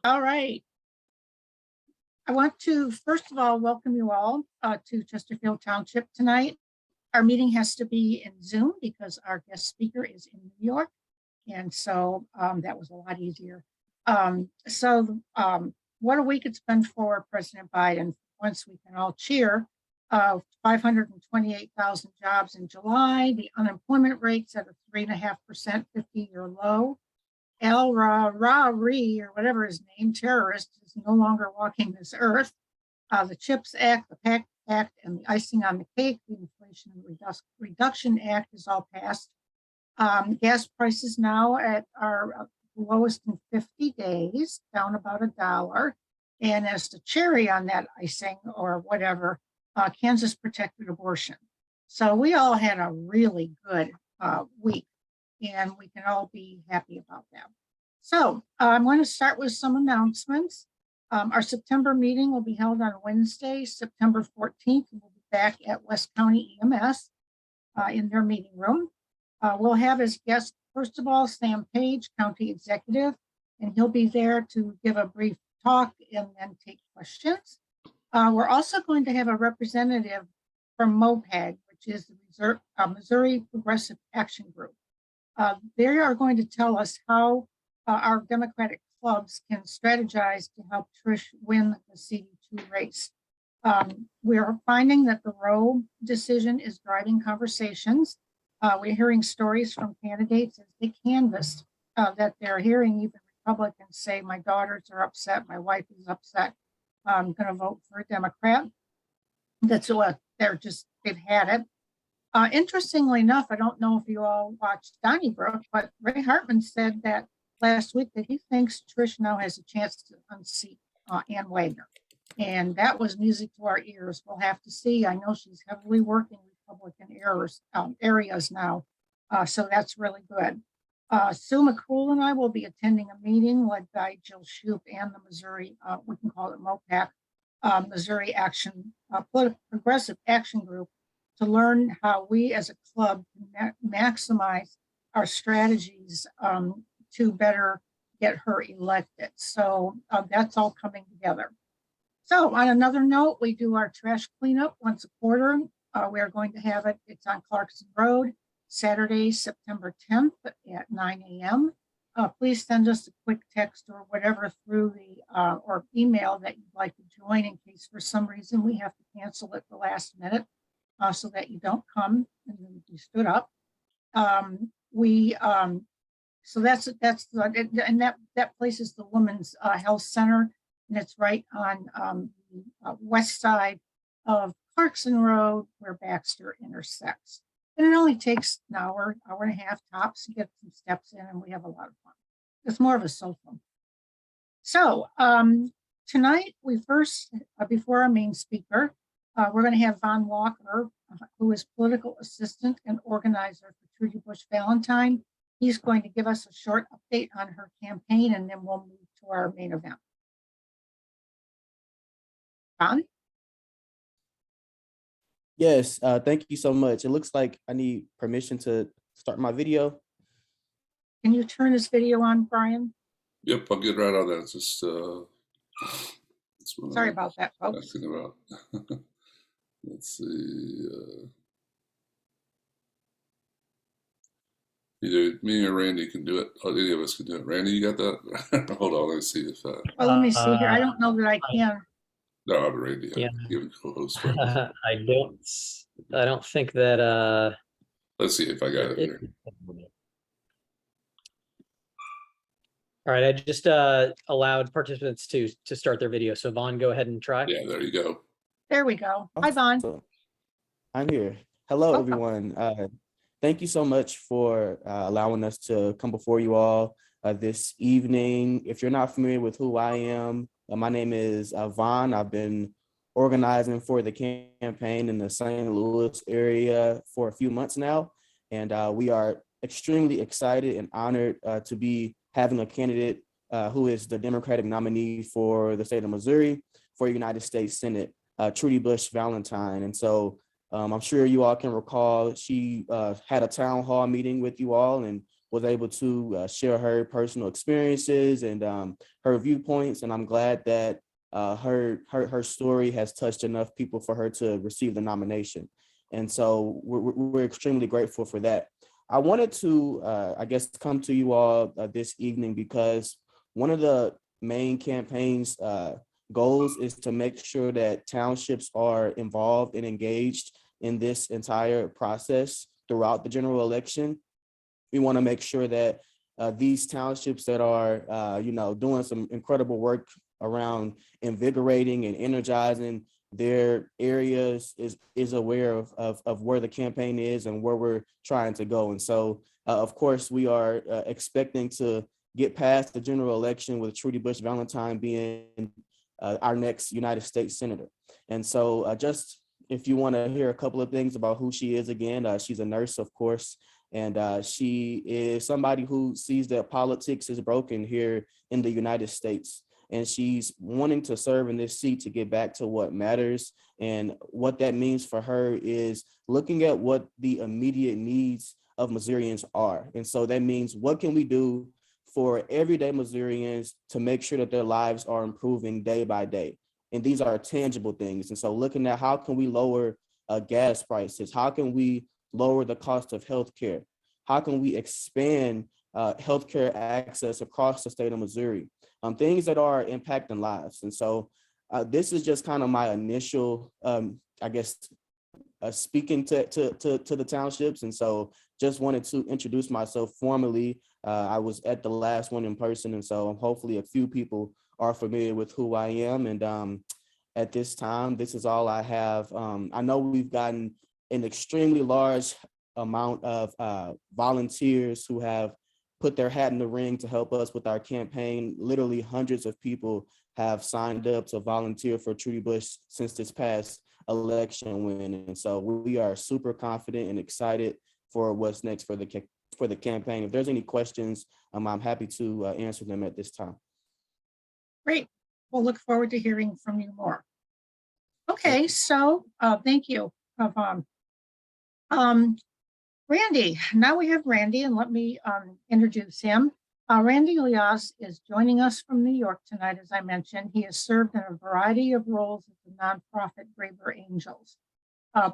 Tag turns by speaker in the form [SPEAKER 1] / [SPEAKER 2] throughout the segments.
[SPEAKER 1] All right. I want to, first of all, welcome you all to Chesterfield Township tonight. Our meeting has to be in Zoom because our guest speaker is in New York. And so that was a lot easier. What a week it's been for President Biden. Once we can all cheer, 528,000 jobs in July. The unemployment rate's at a 3.5% 50-year low. Ra-Ree, or whatever his name, terrorist, is no longer walking this earth. The CHIPS Act, the PACT Act, and the icing on the cake, the Inflation Reduction Act is all passed. Gas prices now are lowest in 50 days, down about $1. And as the cherry on that icing or whatever, Kansas protected abortion. So we all had a really good week, and we can all be happy about that. So I'm going to start with some announcements. Our September meeting will be held on Wednesday, September 14th. We'll be back at West County EMS in their meeting room. We'll have as guest, first of all, Sam Page, County Executive, and he'll be there to give a brief talk and then take questions. We're also going to have a representative from MOPAG, which is the Missouri Progressive Action Group. They are going to tell us how our Democratic clubs can strategize to help Trish win the CD2 race. We are finding that the Roe decision is driving conversations. We're hearing stories from candidates as they canvass that they're hearing even Republicans say, my daughters are upset, my wife is upset, I'm going to vote for a Democrat. That's what they've had it. Interestingly enough, I don't know if you all watched Donnybrook, but Ray Hartman said that last week that he thinks Trish now has a chance to unseat Ann Wagner. And that was music to our ears. We'll have to see. I know she's heavily working Republican areas now. So that's really good. Sue McCool and I will be attending a meeting led by Jill Shoup and the Missouri, we can call it MOPAC, Missouri Progressive Action Group, to learn how we as a club can maximize our strategies to better get her elected. So that's all coming together. So on another note, we do our trash cleanup once a quarter. We are going to have it. It's on Clarkson Road, Saturday, September 10th at 9 a.m. Please send us a quick text or whatever through the or email that you'd like to join in case for some reason we have to cancel it the last minute so that you don't come and then you stood up. So that's and that place is the Women's Health Center, and it's right on the west side of Clarkson Road where Baxter intersects. And it only takes an hour and a half tops to get some steps in, and we have a lot of fun. It's more of a social. So tonight, we first, before our main speaker, we're going to have Von Walker, who is political assistant and organizer for Trudy Bush Valentine. He's going to give us a short update on her campaign, and then we'll move to our main event. Von?
[SPEAKER 2] Yes, thank you so much. It looks like I need permission to start my video.
[SPEAKER 1] Can you turn this video on, Brian?
[SPEAKER 3] Yep, I'll get right on that. It's just
[SPEAKER 1] sorry about that, folks.
[SPEAKER 3] About. Let's see. Either me or Randy can do it. Or any of us can do it. Randy, you got that? Hold on, let me see if.
[SPEAKER 1] Well, let me see here. I don't know that I can.
[SPEAKER 3] No, I'm Randy.
[SPEAKER 4] Yeah. I don't think that.
[SPEAKER 3] Let's see if I got it here.
[SPEAKER 4] All right, I just allowed participants to start their video. So Vaughn, go ahead and try.
[SPEAKER 3] Yeah, there you go.
[SPEAKER 1] There we go. Hi, Vaughn.
[SPEAKER 2] I'm here. Hello, everyone. Thank you so much for allowing us to come before you all this evening. If you're not familiar with who I am, my name is Vaughn. I've been organizing for the campaign in the St. Louis area for a few months now, and we are extremely excited and honored to be having a candidate who is the Democratic nominee for the state of Missouri for United States Senate, Trudy Bush Valentine. And so I'm sure you all can recall she had a town hall meeting with you all, and was able to share her personal experiences and her viewpoints. And I'm glad that her story has touched enough people for her to receive the nomination. And so we're extremely grateful for that. I wanted to, I guess, come to you all this evening because one of the main campaign's goals is to make sure that townships are involved and engaged in this entire process throughout the general election. We want to make sure that these townships that are, doing some incredible work around invigorating and energizing their areas is aware of where the campaign is and where we're trying to go. And so, of course, we are expecting to get past the general election with Trudy Bush Valentine being our next United States Senator. And so just if you want to hear a couple of things about who she is again, she's a nurse, of course, and she is somebody who sees that politics is broken here in the United States. And she's wanting to serve in this seat to get back to what matters. And what that means for her is looking at what the immediate needs of Missourians are. And so that means, what can we do for everyday Missourians to make sure that their lives are improving day by day? And these are tangible things. And so looking at how can we lower gas prices? How can we lower the cost of healthcare? How can we expand healthcare access across the state of Missouri? Things that are impacting lives. And so this is just kind of my initial, speaking to the townships. And so just wanted to introduce myself formally. I was at the last one in person. And so hopefully a few people are familiar with who I am. And at this time, this is all I have. I know we've gotten an extremely large amount of volunteers who have put their hat in the ring to help us with our campaign. Literally hundreds of people have signed up to volunteer for Trudy Bush since this past election win. And so we are super confident and excited for what's next for the campaign. If there's any questions, I'm happy to answer them at this time.
[SPEAKER 1] Great. We'll look forward to hearing from you more. Okay, so thank you, Yvonne. Randy, now we have Randy, and let me introduce him. Randy Liaz is joining us from New York tonight, as I mentioned. He has served in a variety of roles at the nonprofit Braver Angels.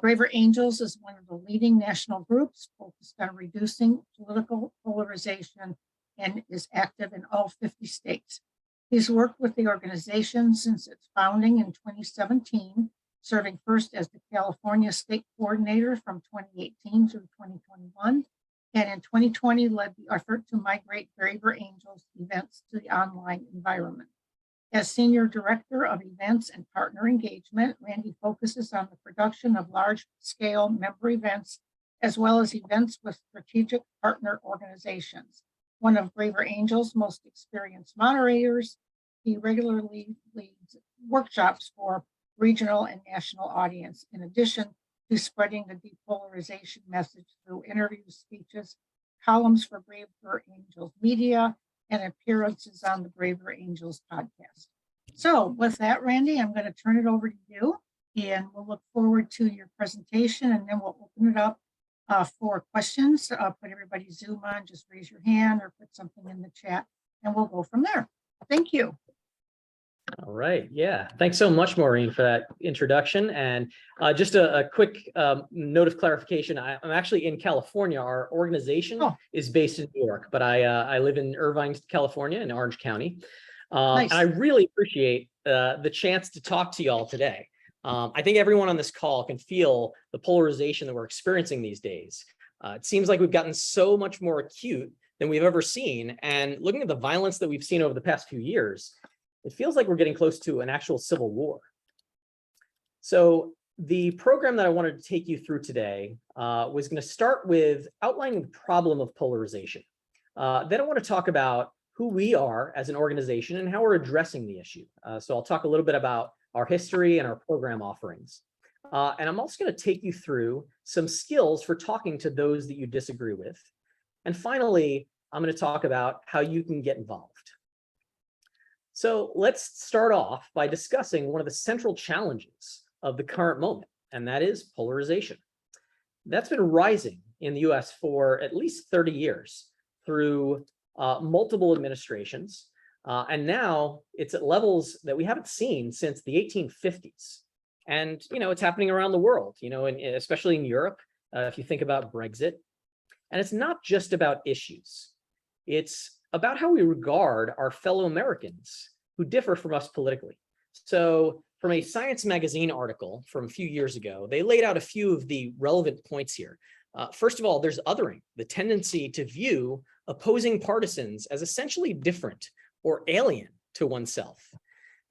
[SPEAKER 1] Braver Angels is one of the leading national groups focused on reducing political polarization and is active in all 50 states. He's worked with the organization since its founding in 2017, serving first as the California State Coordinator from 2018 through 2021, and in 2020 led the effort to migrate Braver Angels events to the online environment. As Senior Director of Events and Partner Engagement, Randy focuses on the production of large-scale member events, as well as events with strategic partner organizations. One of Braver Angels' most experienced moderators, he regularly leads workshops for regional and national audience, in addition to spreading the depolarization message through interviews, speeches, columns for Braver Angels Media, and appearances on the Braver Angels podcast. So with that, Randy, I'm going to turn it over to you, and we'll look forward to your presentation, and then we'll open it up for questions. Put everybody's Zoom on, just raise your hand or put something in the chat, and we'll go from there. Thank you.
[SPEAKER 4] All right. Yeah. Thanks so much, Maureen, for that introduction. And just a quick note of clarification. I'm actually in California. Our organization is based in New York, but I live in Irvine, California, in Orange County. Nice. And I really appreciate the chance to talk to y'all today. I think everyone on this call can feel the polarization that we're experiencing these days. It seems like we've gotten so much more acute than we've ever seen. And looking at the violence that we've seen over the past few years, it feels like we're getting close to an actual civil war. So the program that I wanted to take you through today was going to start with outlining the problem of polarization. Then I want to talk about who we are as an organization and how we're addressing the issue. So I'll talk a little bit about our history and our program offerings. And I'm also going to take you through some skills for talking to those that you disagree with. And finally, I'm going to talk about how you can get involved. So let's start off by discussing one of the central challenges of the current moment, and that is polarization. That's been rising in the US for at least 30 years. through multiple administrations. And now it's at levels that we haven't seen since the 1850s. And, it's happening around the world, and especially in Europe, if you think about Brexit. And it's not just about issues. It's about how we regard our fellow Americans who differ from us politically. So from a Science magazine article from a few years ago, they laid out a few of the relevant points here. First of all, there's othering, the tendency to view opposing partisans as essentially different or alien to oneself.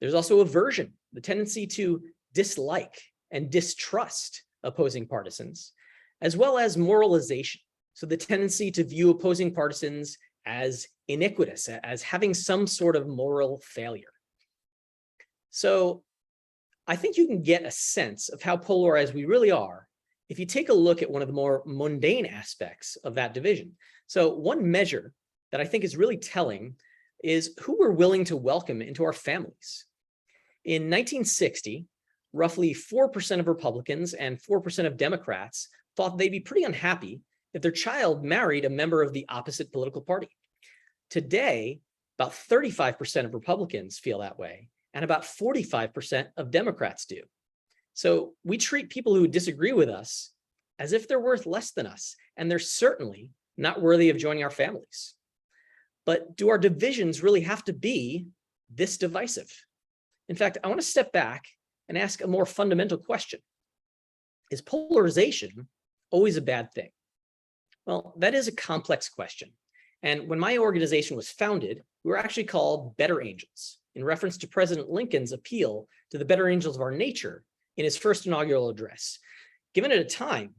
[SPEAKER 4] There's also aversion, the tendency to dislike and distrust opposing partisans, as well as moralization. So the tendency to view opposing partisans as iniquitous, as having some sort of moral failure. So I think you can get a sense of how polarized we really are if you take a look at one of the more mundane aspects of that division. So one measure that I think is really telling is who we're willing to welcome into our families. In 1960, roughly 4% of Republicans and 4% of Democrats thought they'd be pretty unhappy if their child married a member of the opposite political party. Today, about 35% of Republicans feel that way, and about 45% of Democrats do. So we treat people who disagree with us as if they're worth less than us, and they're certainly not worthy of joining our families. But do our divisions really have to be this divisive? In fact, I want to step back and ask a more fundamental question. Is polarization always a bad thing? Well, that is a complex question. And when my organization was founded, we were actually called Better Angels, in reference to President Lincoln's appeal to the better angels of our nature in his first inaugural address, given at a time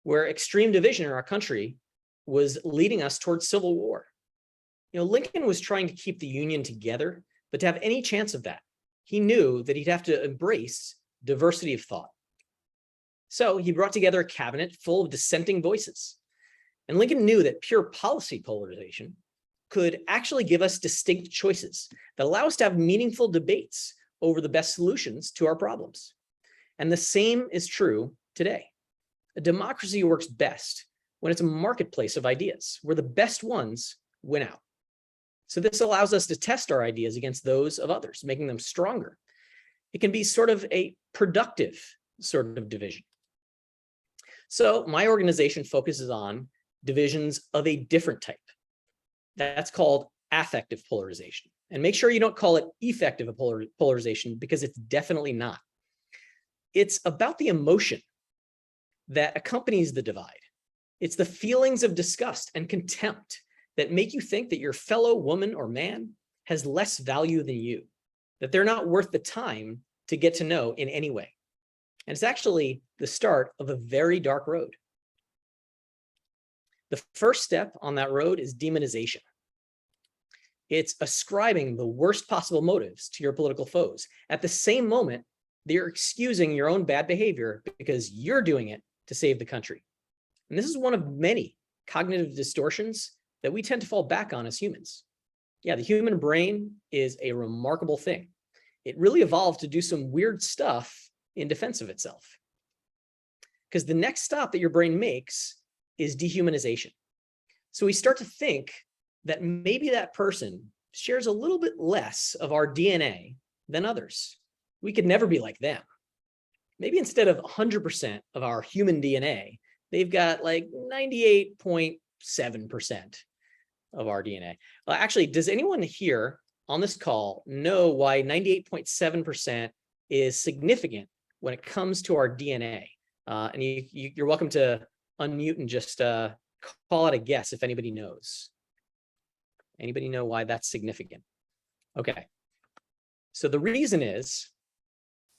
[SPEAKER 4] where extreme division in our country was leading us towards civil war. Lincoln was trying to keep the Union together, but to have any chance of that, he knew that he'd have to embrace diversity of thought. So he brought together a cabinet full of dissenting voices. And Lincoln knew that pure policy polarization could actually give us distinct choices that allow us to have meaningful debates over the best solutions to our problems. And the same is true today. A democracy works best when it's a marketplace of ideas where the best ones win out. So this allows us to test our ideas against those of others, making them stronger. It can be sort of a productive sort of division. So my organization focuses on divisions of a different type. That's called affective polarization. And make sure you don't call it effective polarization, because it's definitely not. It's about the emotion that accompanies the divide. It's the feelings of disgust and contempt that make you think that your fellow woman or man has less value than you, that they're not worth the time to get to know in any way. And it's actually the start of a very dark road. The first step on that road is demonization. It's ascribing the worst possible motives to your political foes. At the same moment, they're excusing your own bad behavior because you're doing it to save the country. And this is one of many cognitive distortions that we tend to fall back on as humans. Yeah, the human brain is a remarkable thing. It really evolved to do some weird stuff in defense of itself. Because the next stop that your brain makes is dehumanization. So we start to think that maybe that person shares a little bit less of our DNA than others. We could never be like them. Maybe instead of 100% of our human DNA, they've got like 98.7% of our DNA. Well, actually, does anyone here on this call know why 98.7% is significant when it comes to our DNA? And you're welcome to unmute and just call it a guess if anybody knows. Anybody know why that's significant? Okay. So the reason is,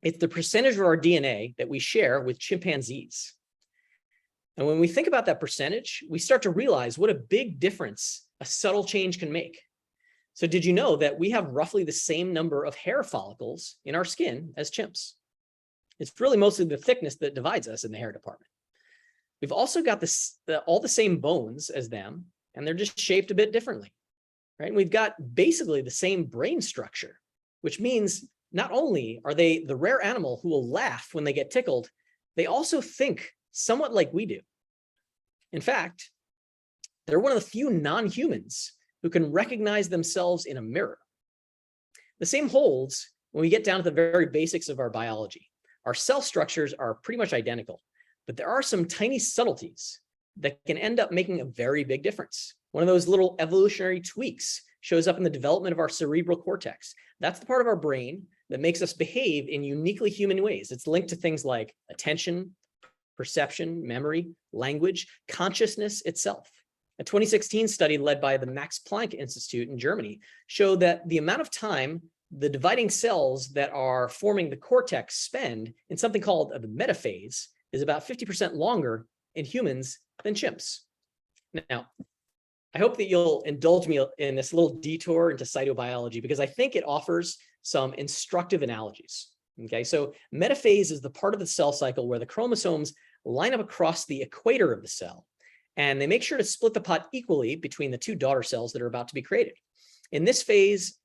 [SPEAKER 4] it's the percentage of our DNA that we share with chimpanzees. And when we think about that percentage, we start to realize what a big difference a subtle change can make. So did you know that we have roughly the same number of hair follicles in our skin as chimps? It's really mostly the thickness that divides us in the hair department. We've also got all the same bones as them, and they're just shaped a bit differently, right? And we've got basically the same brain structure, which means not only are they the rare animal who will laugh when they get tickled, they also think somewhat like we do. In fact, They're one of the few non-humans who can recognize themselves in a mirror. The same holds when we get down to the very basics of our biology. Our cell structures are pretty much identical, but there are some tiny subtleties that can end up making a very big difference. One of those little evolutionary tweaks shows up in the development of our cerebral cortex. That's the part of our brain that makes us behave in uniquely human ways. It's linked to things like attention, perception, memory, language, consciousness itself. A 2016 study led by the Max Planck Institute in Germany showed that the amount of time the dividing cells that are forming the cortex spend in something called the metaphase is about 50% longer in humans than chimps. Now, I hope that you'll indulge me in this little detour into cytobiology because I think it offers some instructive analogies. Okay, so metaphase is the part of the cell cycle where the chromosomes line up across the equator of the cell, and they make sure to split the pot equally between the two daughter cells that are about to be created. In this phase,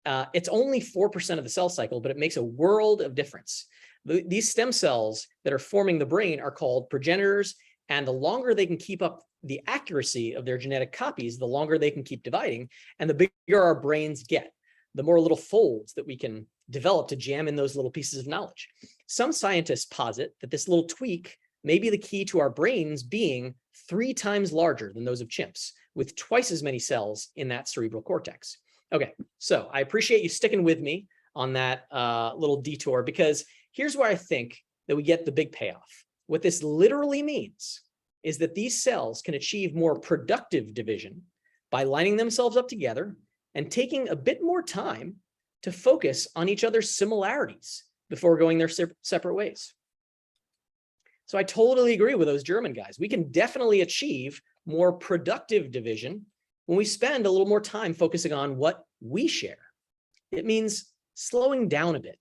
[SPEAKER 4] it's only 4% of the cell cycle, but it makes a world of difference. These stem cells that are forming the brain are called progenitors, and the longer they can keep up the accuracy of their genetic copies, the longer they can keep dividing, and the bigger our brains get, the more little folds that we can develop to jam in those little pieces of knowledge. Some scientists posit that this little tweak may be the key to our brains being 3 times larger than those of chimps, with twice as many cells in that cerebral cortex. Okay, so I appreciate you sticking with me on that little detour, because here's where I think that we get the big payoff. What this literally means is that these cells can achieve more productive division by lining themselves up together and taking a bit more time to focus on each other's similarities before going their separate ways. So I totally agree with those German guys. We can definitely achieve more productive division when we spend a little more time focusing on what we share. It means slowing down a bit,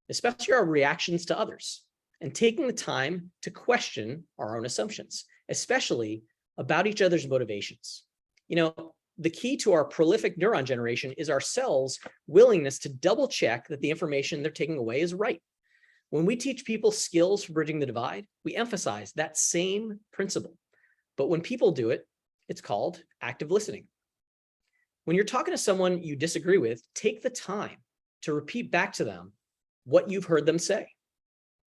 [SPEAKER 4] especially our reactions to others, and taking the time to question our own assumptions, especially about each other's motivations. You know, the key to our prolific neuron generation is our cells' willingness to double check that the information they're taking away is right. When we teach people skills for bridging the divide, we emphasize that same principle. But when people do it, it's called active listening. When you're talking to someone you disagree with, take the time to repeat back to them what you've heard them say.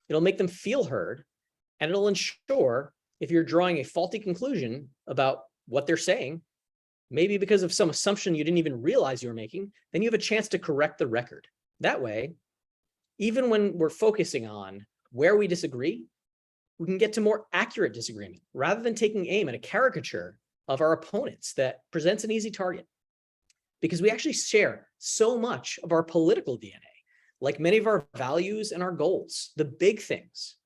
[SPEAKER 4] It'll make them feel heard, and it'll ensure if you're drawing a faulty conclusion about what they're saying, maybe because of some assumption you didn't even realize you were making, then you have a chance to correct the record. That way, even when we're focusing on where we disagree, we can get to more accurate disagreement rather than taking aim at a caricature of our opponents that presents an easy target. Because we actually share so much of our political DNA, like many of our values and our goals, the big things.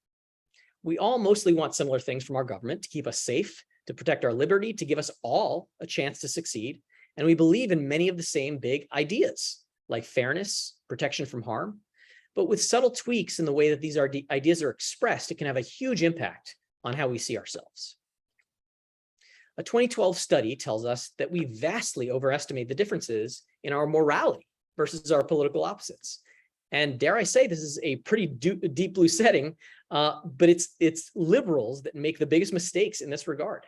[SPEAKER 4] We all mostly want similar things from our government to keep us safe, to protect our liberty, to give us all a chance to succeed. And we believe in many of the same big ideas, like fairness, protection from harm. But with subtle tweaks in the way that these ideas are expressed, it can have a huge impact on how we see ourselves. A 2012 study tells us that we vastly overestimate the differences in our morality versus our political opposites. And dare I say, this is a pretty deep blue setting, but it's liberals that make the biggest mistakes in this regard.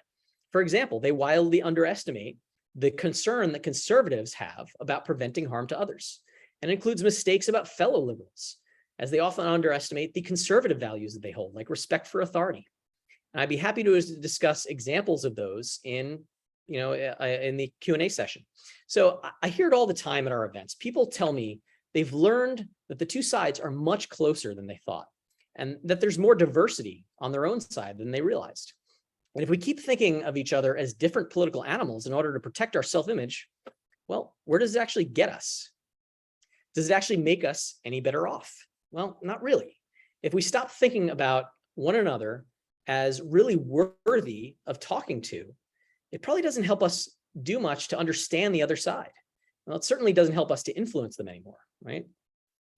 [SPEAKER 4] For example, they wildly underestimate the concern that conservatives have about preventing harm to others, and includes mistakes about fellow liberals, as they often underestimate the conservative values that they hold, like respect for authority. And I'd be happy to discuss examples of those in the Q&A session. So I hear it all the time at our events. People tell me they've learned that the two sides are much closer than they thought, and that there's more diversity on their own side than they realized. And if we keep thinking of each other as different political animals in order to protect our self-image, well, where does it actually get us? Does it actually make us any better off? Well, not really. If we stop thinking about one another as really worthy of talking to, it probably doesn't help us do much to understand the other side. Well, it certainly doesn't help us to influence them anymore, right?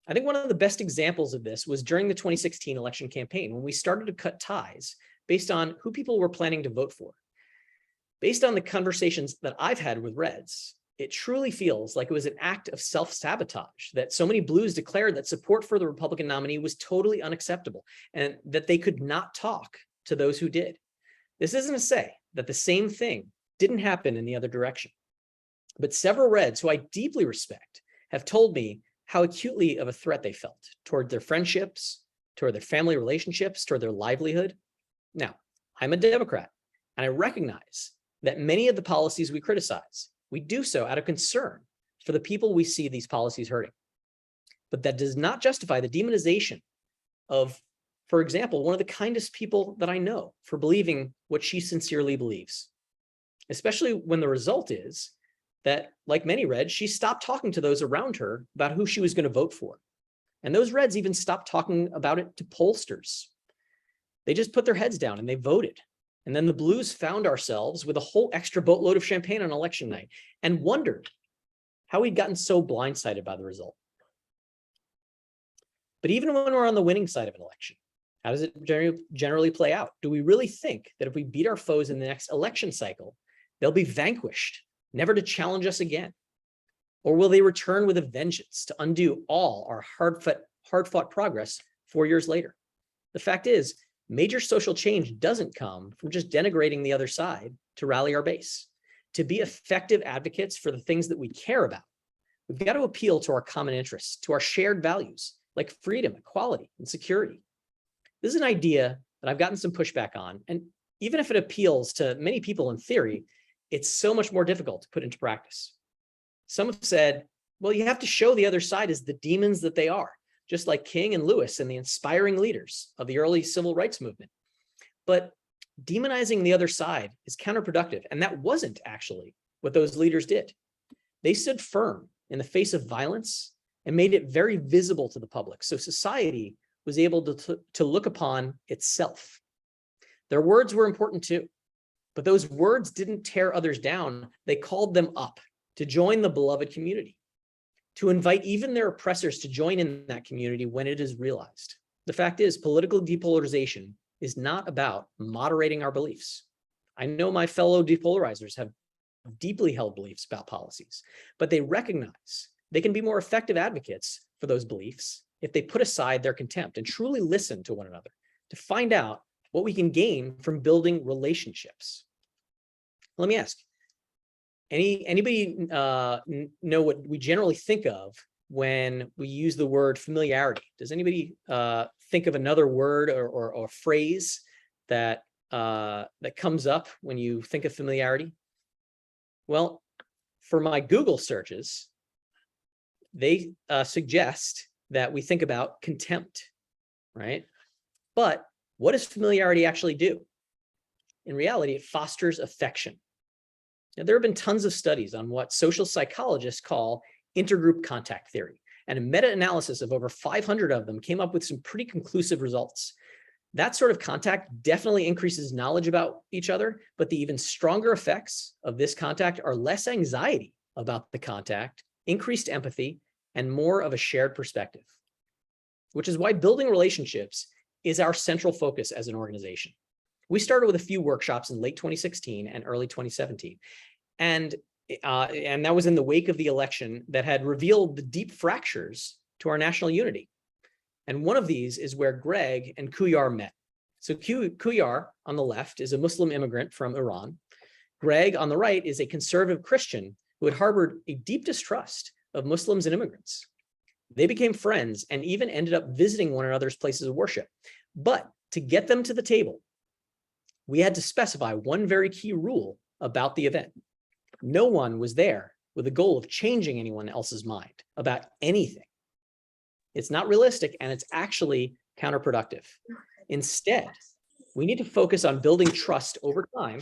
[SPEAKER 4] I think one of the best examples of this was during the 2016 election campaign, when we started to cut ties based on who people were planning to vote for. Based on the conversations that I've had with Reds, it truly feels like it was an act of self-sabotage, that so many Blues declared that support for the Republican nominee was totally unacceptable and that they could not talk to those who did. This isn't to say that the same thing didn't happen in the other direction. But several Reds who I deeply respect have told me how acutely of a threat they felt toward their friendships, toward their family relationships, toward their livelihood. Now, I'm a Democrat, and I recognize that many of the policies we criticize, we do so out of concern for the people we see these policies hurting. But that does not justify the demonization of, for example, one of the kindest people that I know for believing what she sincerely believes, especially when the result is that, like many Reds, she stopped talking to those around her about who she was going to vote for. And those Reds even stopped talking about it to pollsters. They just put their heads down and they voted. And then the Blues found ourselves with a whole extra boatload of champagne on election night and wondered how we'd gotten so blindsided by the result. But even when we're on the winning side of an election, how does it generally play out? Do we really think that if we beat our foes in the next election cycle, they'll be vanquished, never to challenge us again? Or will they return with a vengeance to undo all our hard-fought progress 4 years later? The fact is, major social change doesn't come from just denigrating the other side to rally our base. To be effective advocates for the things that we care about, we've got to appeal to our common interests, to our shared values, like freedom, equality, and security. This is an idea that I've gotten some pushback on, and even if it appeals to many people in theory, it's so much more difficult to put into practice. Some have said, well, you have to show the other side as the demons that they are, just like King and Lewis and the inspiring leaders of the early civil rights movement. But demonizing the other side is counterproductive, and that wasn't actually what those leaders did. They stood firm in the face of violence and made it very visible to the public, so society was able to look upon itself. Their words were important too, but those words didn't tear others down. They called them up to join the beloved community, to invite even their oppressors to join in that community when it is realized. The fact is, political depolarization is not about moderating our beliefs. I know my fellow depolarizers have deeply held beliefs about policies, but they recognize they can be more effective advocates for those beliefs if they put aside their contempt and truly listen to one another to find out what we can gain from building relationships. Let me ask, anybody know what we generally think of when we use the word familiarity? Does anybody think of another word or phrase that comes up when you think of familiarity? Well, for my Google searches, they suggest that we think about contempt, right? But what does familiarity actually do? In reality, it fosters affection. Now, there have been tons of studies on what social psychologists call intergroup contact theory, and a meta-analysis of over 500 of them came up with some pretty conclusive results. That sort of contact definitely increases knowledge about each other, but the even stronger effects of this contact are less anxiety about the contact, increased empathy, and more of a shared perspective, which is why building relationships is our central focus as an organization. We started with a few workshops in late 2016 and early 2017. And that was in the wake of the election that had revealed the deep fractures to our national unity. And one of these is where Greg and Kuyar met. So Kuyar on the left is a Muslim immigrant from Iran. Greg on the right is a conservative Christian who had harbored a deep distrust of Muslims and immigrants. They became friends and even ended up visiting one another's places of worship. But to get them to the table, we had to specify one very key rule about the event. No one was there with the goal of changing anyone else's mind about anything. It's not realistic, and it's actually counterproductive. Instead, we need to focus on building trust over time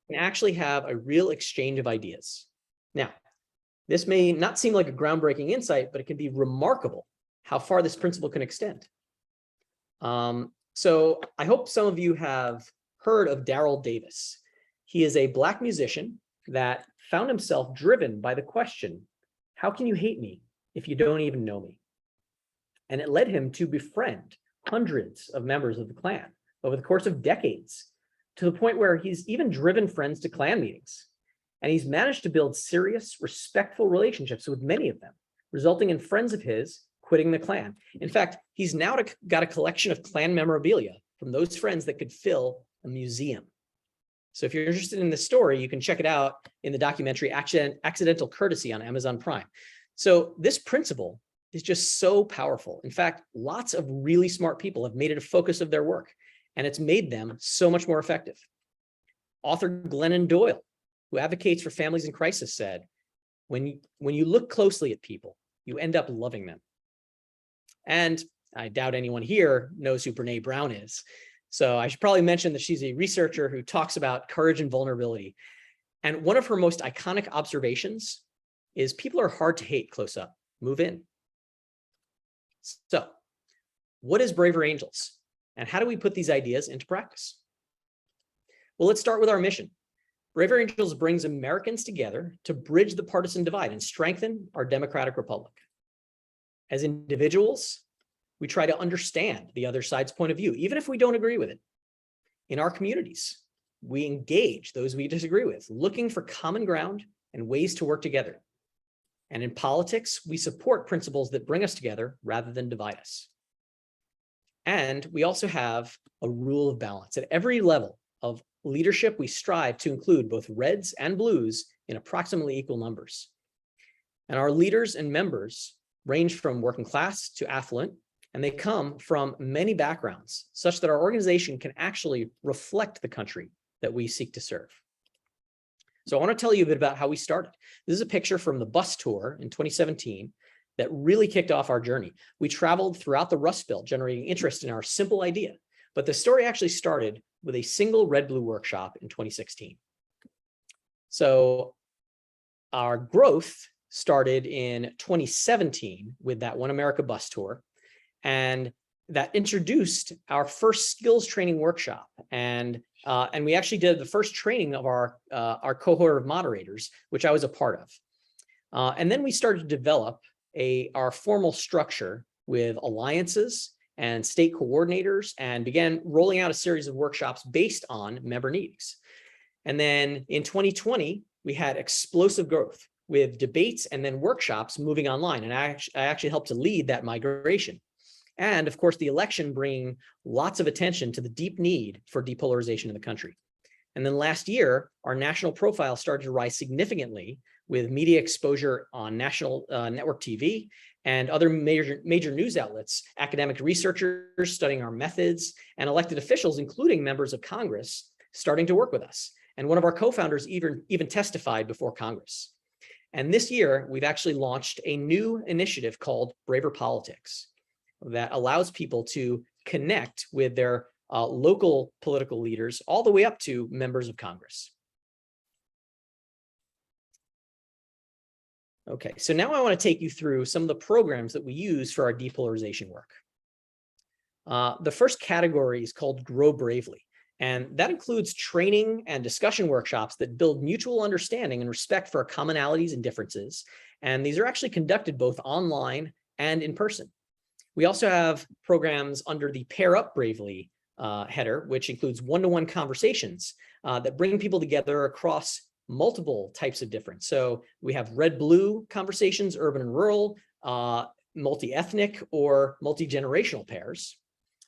[SPEAKER 4] and actually have a real exchange of ideas. Now, this may not seem like a groundbreaking insight, but it can be remarkable how far this principle can extend. So I hope some of you have heard of Daryl Davis. He is a Black musician that found himself driven by the question, how can you hate me if you don't even know me? And it led him to befriend hundreds of members of the Klan over the course of decades, to the point where he's even driven friends to Klan meetings. And he's managed to build serious, respectful relationships with many of them, resulting in friends of his quitting the Klan. In fact, he's now got a collection of Klan memorabilia from those friends that could fill a museum. So if you're interested in this story, you can check it out in the documentary Accidental Courtesy on Amazon Prime. So this principle is just so powerful. In fact, lots of really smart people have made it a focus of their work, and it's made them so much more effective. Author Glennon Doyle, who advocates for families in crisis, said, when you look closely at people, you end up loving them. And I doubt anyone here knows who Brene Brown is. So I should probably mention that she's a researcher who talks about courage and vulnerability. And one of her most iconic observations is people are hard to hate close up. Move in. So what is Braver Angels? And how do we put these ideas into practice? Well, let's start with our mission. Braver Angels brings Americans together to bridge the partisan divide and strengthen our democratic republic. As individuals, we try to understand the other side's point of view, even if we don't agree with it. In our communities, we engage those we disagree with, looking for common ground and ways to work together. And in politics, we support principles that bring us together rather than divide us. And we also have a rule of balance. At every level of leadership, we strive to include both reds and blues in approximately equal numbers. And our leaders and members range from working class to affluent, and they come from many backgrounds, such that our organization can actually reflect the country that we seek to serve. So I want to tell you a bit about how we started. This is a picture from the bus tour in 2017 that really kicked off our journey. We traveled throughout the Rust Belt, generating interest in our simple idea. But the story actually started with a single red-blue workshop in 2016. So our growth started in 2017 with that One America bus tour, and that introduced our first skills training workshop. And we actually did the first training of our cohort of moderators, which I was a part of. And then we started to develop our formal structure with alliances and state coordinators, and began rolling out a series of workshops based on member needs. And then in 2020, we had explosive growth with debates and then workshops moving online. And I actually helped to lead that migration. And of course, the election bringing lots of attention to the deep need for depolarization in the country. And then last year, our national profile started to rise significantly with media exposure on national network TV and other major news outlets, academic researchers studying our methods, and elected officials, including members of Congress, starting to work with us. And one of our co-founders even testified before Congress. And this year, we've actually launched a new initiative called Braver Politics that allows people to connect with their local political leaders all the way up to members of Congress. Okay, so now I want to take you through some of the programs that we use for our depolarization work. The first category is called Grow Bravely, and that includes training and discussion workshops that build mutual understanding and respect for our commonalities and differences. And these are actually conducted both online and in person. We also have programs under the Pair Up Bravely header, which includes one-to-one conversations that bring people together across multiple types of difference. So we have red-blue conversations, urban and rural, multi-ethnic or multi-generational pairs.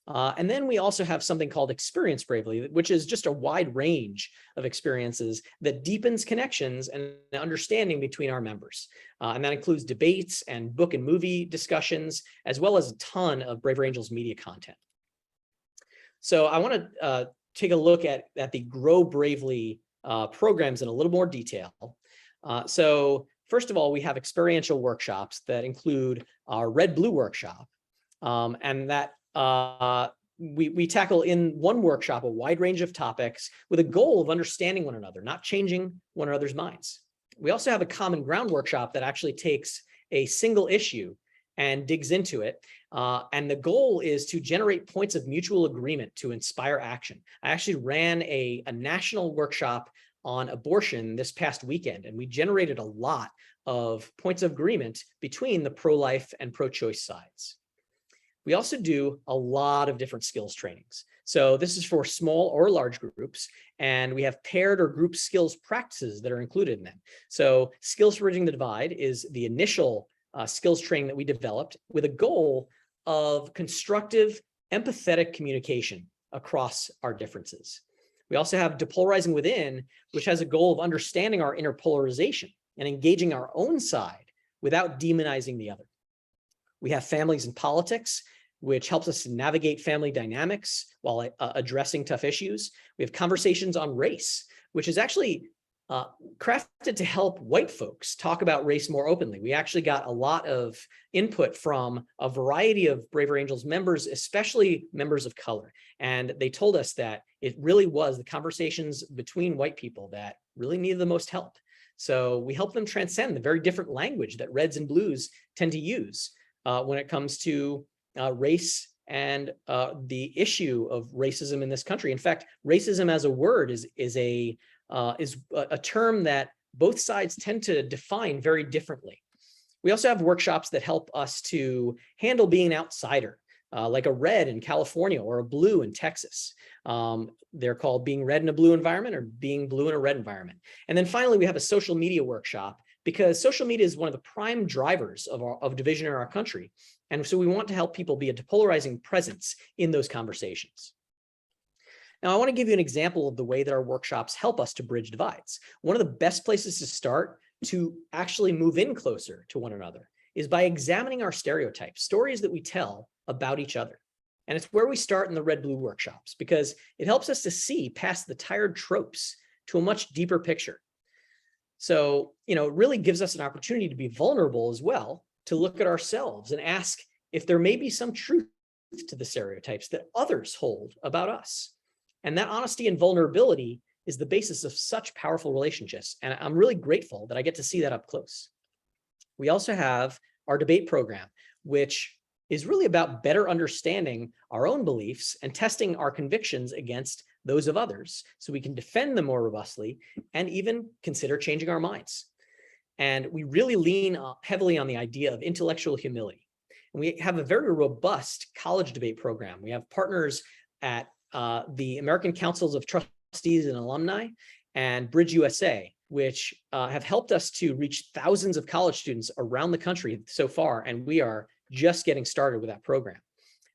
[SPEAKER 4] And then we also have something called Experience Bravely, which is just a wide range of experiences that deepens connections and understanding between our members. And that includes debates and book and movie discussions, as well as a ton of Braver Angels media content. So I want to take a look at the Grow Bravely programs in a little more detail. So first of all, we have experiential workshops that include our red-blue workshop, and that we tackle in one workshop a wide range of topics with a goal of understanding one another, not changing one another's minds. We also have a common ground workshop that actually takes a single issue and digs into it. And the goal is to generate points of mutual agreement to inspire action. I actually ran a national workshop on abortion this past weekend, and we generated a lot of points of agreement between the pro-life and pro-choice sides. We also do a lot of different skills trainings. So this is for small or large groups, and we have paired or group skills practices that are included in them. So Skills Bridging the Divide is the initial skills training that we developed with a goal of constructive, empathetic communication across our differences. We also have Depolarizing Within, which has a goal of understanding our inner polarization and engaging our own side without demonizing the other. We have Families in Politics, which helps us to navigate family dynamics while addressing tough issues. We have Conversations on Race, which is actually crafted to help white folks talk about race more openly. We actually got a lot of input from a variety of Braver Angels members, especially members of color. And they told us that it really was the conversations between white people that really needed the most help. So we help them transcend the very different language that reds and blues tend to use when it comes to race and the issue of racism in this country. In fact, racism as a word is a term that both sides tend to define very differently. We also have workshops that help us to handle being an outsider, like a red in California or a blue in Texas. They're called Being Red in a Blue Environment or Being Blue in a Red Environment. And then finally, we have a social media workshop because social media is one of the prime drivers of division in our country. And so we want to help people be a depolarizing presence in those conversations. Now, I want to give you an example of the way that our workshops help us to bridge divides. One of the best places to start to actually move in closer to one another is by examining our stereotypes, stories that we tell about each other. And it's where we start in the red-blue workshops because it helps us to see past the tired tropes to a much deeper picture. So, it really gives us an opportunity to be vulnerable as well, to look at ourselves and ask if there may be some truth to the stereotypes that others hold about us. And that honesty and vulnerability is the basis of such powerful relationships. And I'm really grateful that I get to see that up close. We also have our debate program, which is really about better understanding our own beliefs and testing our convictions against those of others so we can defend them more robustly and even consider changing our minds. And we really lean heavily on the idea of intellectual humility. And we have a very robust college debate program. We have partners at the American Councils of Trustees and Alumni and Bridge USA, which have helped us to reach thousands of college students around the country so far. And we are just getting started with that program.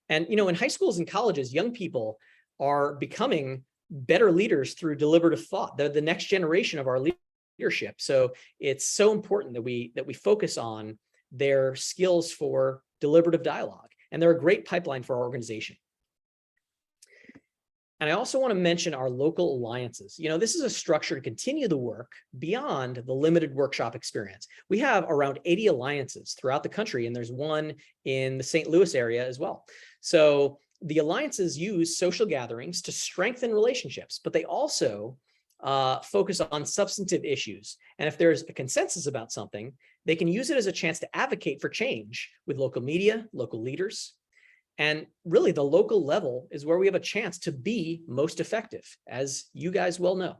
[SPEAKER 4] And, in high schools and colleges, young people are becoming better leaders through deliberative thought. They're the next generation of our leadership. So it's so important that we focus on their skills for deliberative dialogue. And they're a great pipeline for our organization. And I also want to mention our local alliances. This is a structure to continue the work beyond the limited workshop experience. We have around 80 alliances throughout the country, and there's one in the St. Louis area as well. So the alliances use social gatherings to strengthen relationships, but they also focus on substantive issues. And if there's a consensus about something, they can use it as a chance to advocate for change with local media, local leaders. And really, the local level is where we have a chance to be most effective, as you guys well know.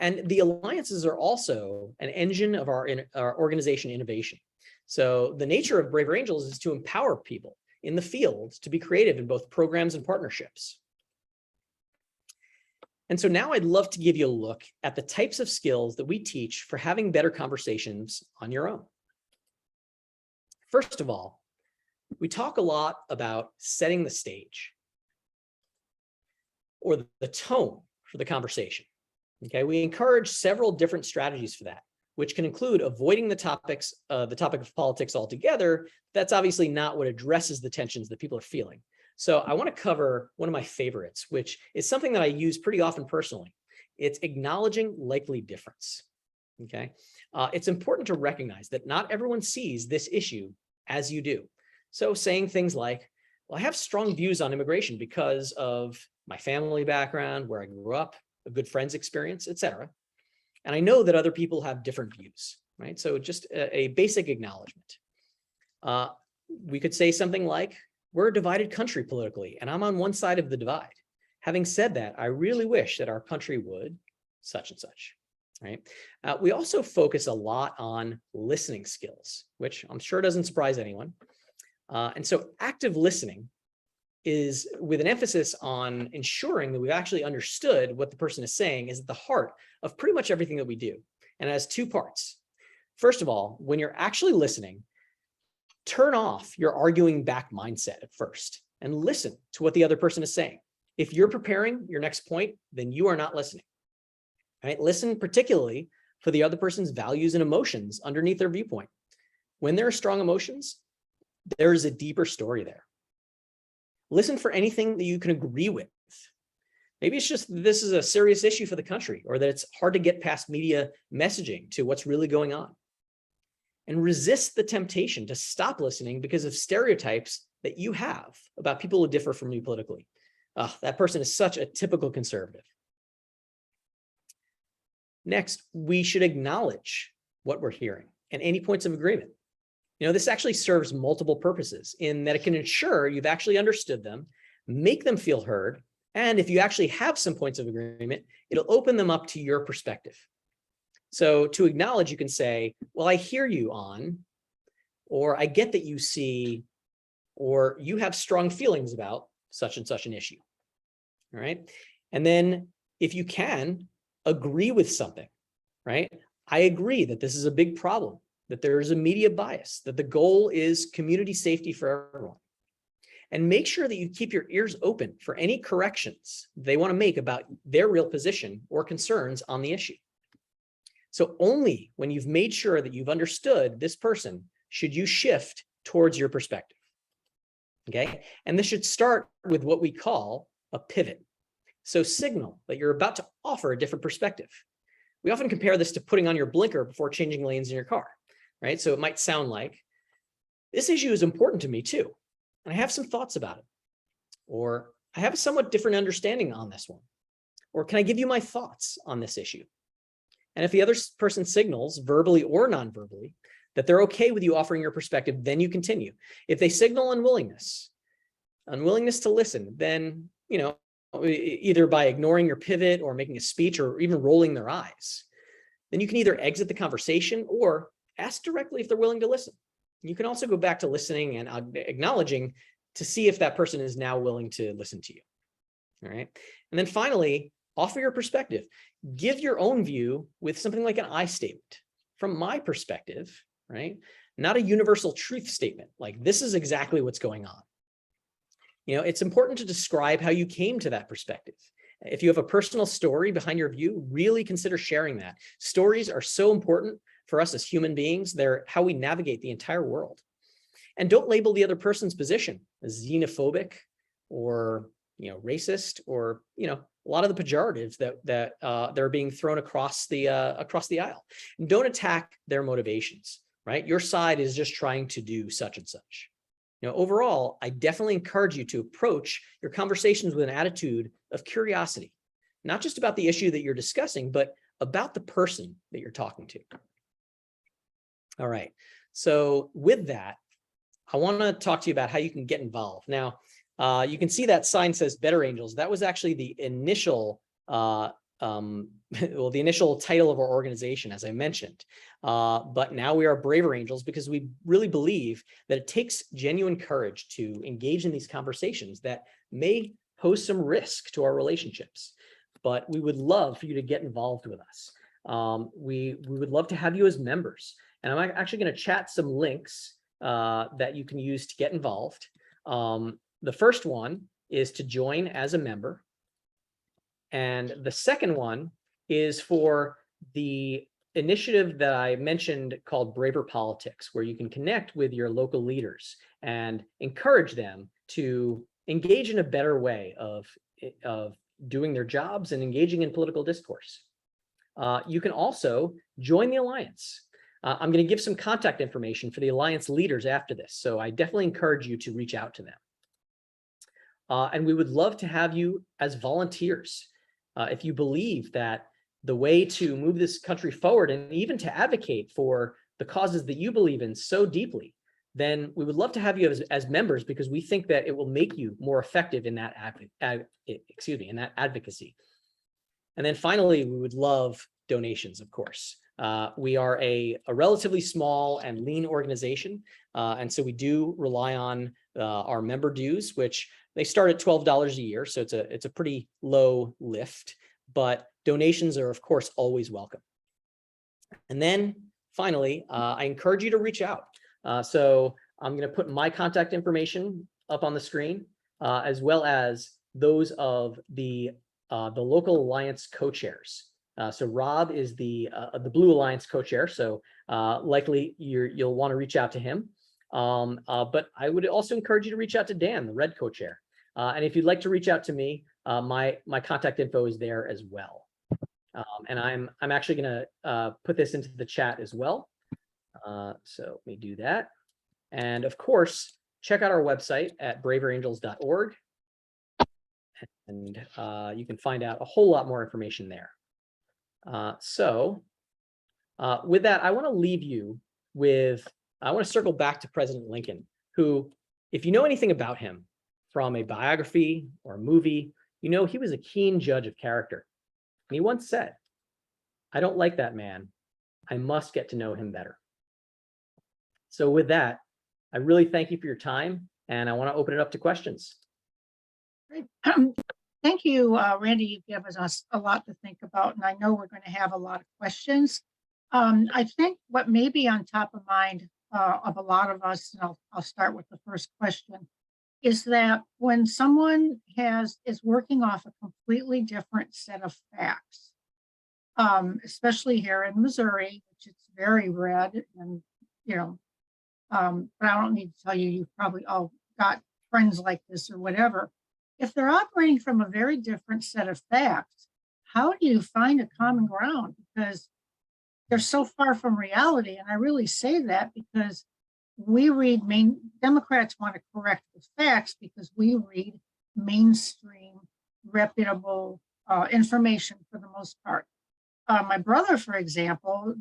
[SPEAKER 4] And the alliances are also an engine of our organization innovation. So the nature of Braver Angels is to empower people in the field to be creative in both programs and partnerships. And so now I'd love to give you a look at the types of skills that we teach for having better conversations on your own. First of all, we talk a lot about setting the stage or the tone for the conversation. Okay, we encourage several different strategies for that, which can include avoiding the topic of politics altogether. That's obviously not what addresses the tensions that people are feeling. So I want to cover one of my favorites, which is something that I use pretty often personally. It's acknowledging likely difference. Okay, it's important to recognize that not everyone sees this issue as you do. So saying things like, well, I have strong views on immigration because of my family background, where I grew up, a good friend's experience, etc. And I know that other people have different views, right? So just a basic acknowledgement. We could say something like, we're a divided country politically, and I'm on one side of the divide. Having said that, I really wish that our country would such and such, right? We also focus a lot on listening skills, which I'm sure doesn't surprise anyone. And so active listening is with an emphasis on ensuring that we've actually understood what the person is saying is at the heart of pretty much everything that we do. And it has two parts. First of all, when you're actually listening, turn off your arguing back mindset at first and listen to what the other person is saying. If you're preparing your next point, then you are not listening. All right? Listen particularly for the other person's values and emotions underneath their viewpoint. When there are strong emotions, there is a deeper story there. Listen for anything that you can agree with. Maybe it's just this is a serious issue for the country, or that it's hard to get past media messaging to what's really going on. And resist the temptation to stop listening because of stereotypes that you have about people who differ from you politically. That person is such a typical conservative. Next, we should acknowledge what we're hearing and any points of agreement. This actually serves multiple purposes in that it can ensure you've actually understood them, make them feel heard, and if you actually have some points of agreement, it'll open them up to your perspective. So to acknowledge, you can say, well, I hear you on, or I get that you see, or you have strong feelings about such and such an issue. All right. And then if you can agree with something, right? I agree that this is a big problem, that there is a media bias, that the goal is community safety for everyone. And make sure that you keep your ears open for any corrections they want to make about their real position or concerns on the issue. So only when you've made sure that you've understood this person should you shift towards your perspective. Okay. And this should start with what we call a pivot. So signal that you're about to offer a different perspective. We often compare this to putting on your blinker before changing lanes in your car, right? So it might sound like, this issue is important to me too, and I have some thoughts about it. Or I have a somewhat different understanding on this one. Or can I give you my thoughts on this issue? And if the other person signals, verbally or non-verbally, that they're okay with you offering your perspective, then you continue. If they signal unwillingness to listen, then, either by ignoring your pivot or making a speech or even rolling their eyes, then you can either exit the conversation or ask directly if they're willing to listen. You can also go back to listening and acknowledging to see if that person is now willing to listen to you. All right. And then finally, offer your perspective. Give your own view with something like an I statement. From my perspective, right? Not a universal truth statement, like this is exactly what's going on. It's important to describe how you came to that perspective. If you have a personal story behind your view, really consider sharing that. Stories are so important for us as human beings. They're how we navigate the entire world. And don't label the other person's position as xenophobic or racist or a lot of the pejoratives that are being thrown across the aisle. And don't attack their motivations, right? Your side is just trying to do such and such. Overall, I definitely encourage you to approach your conversations with an attitude of curiosity, not just about the issue that you're discussing, but about the person that you're talking to. All right. So with that, I want to talk to you about how you can get involved. Now, you can see that sign says Better Angels. That was actually the initial the initial title of our organization, as I mentioned. But now we are Braver Angels because we really believe that it takes genuine courage to engage in these conversations that may pose some risk to our relationships. But we would love for you to get involved with us. We would love to have you as members. And I'm actually going to chat some links that you can use to get involved. The first one is to join as a member. And the second one is for the initiative that I mentioned called Braver Politics, where you can connect with your local leaders and encourage them to engage in a better way of doing their jobs and engaging in political discourse. You can also join the Alliance. I'm going to give some contact information for the Alliance leaders after this, so I definitely encourage you to reach out to them. And we would love to have you as volunteers. If you believe that the way to move this country forward and even to advocate for the causes that you believe in so deeply, then we would love to have you as members, because we think that it will make you more effective in that in that advocacy. And then finally, we would love donations, of course. We are a relatively small and lean organization, and so we do rely on our member dues, which they start at $12 a year, so it's a pretty low lift, but donations are, of course, always welcome. And then finally, I encourage you to reach out. So I'm going to put my contact information up on the screen, as well as those of the local alliance co-chairs. So Rob is the Blue Alliance co-chair, so likely you'll want to reach out to him. But I would also encourage you to reach out to Dan, the red co-chair. And if you'd like to reach out to me, my contact info is there as well. And I'm actually going to put this into the chat as well. So let me do that. And of course, check out our website at braverangels.org. And you can find out a whole lot more information there. With that, I want to leave you with, I want to circle back to President Lincoln, who, if you know anything about him from a biography or a movie, you know he was a keen judge of character. And he once said, "I don't like that man. I must get to know him better." So with that, I really thank you for your time, and I want to open it up to questions.
[SPEAKER 1] Great. Thank you, Randy. You've given us a lot to think about, and I know we're going to have a lot of questions. I think what may be on top of mind of a lot of us, and I'll start with the first question, is that when someone is working off a completely different set of facts, especially here in Missouri, which it's very red, and but I don't need to tell you, you've probably all got friends like this or whatever. If they're operating from a very different set of facts, how do you find a common ground? Because they're so far from reality. And I really say that because we read Democrats want to correct the facts because we read mainstream, reputable information for the most part. My brother, for example,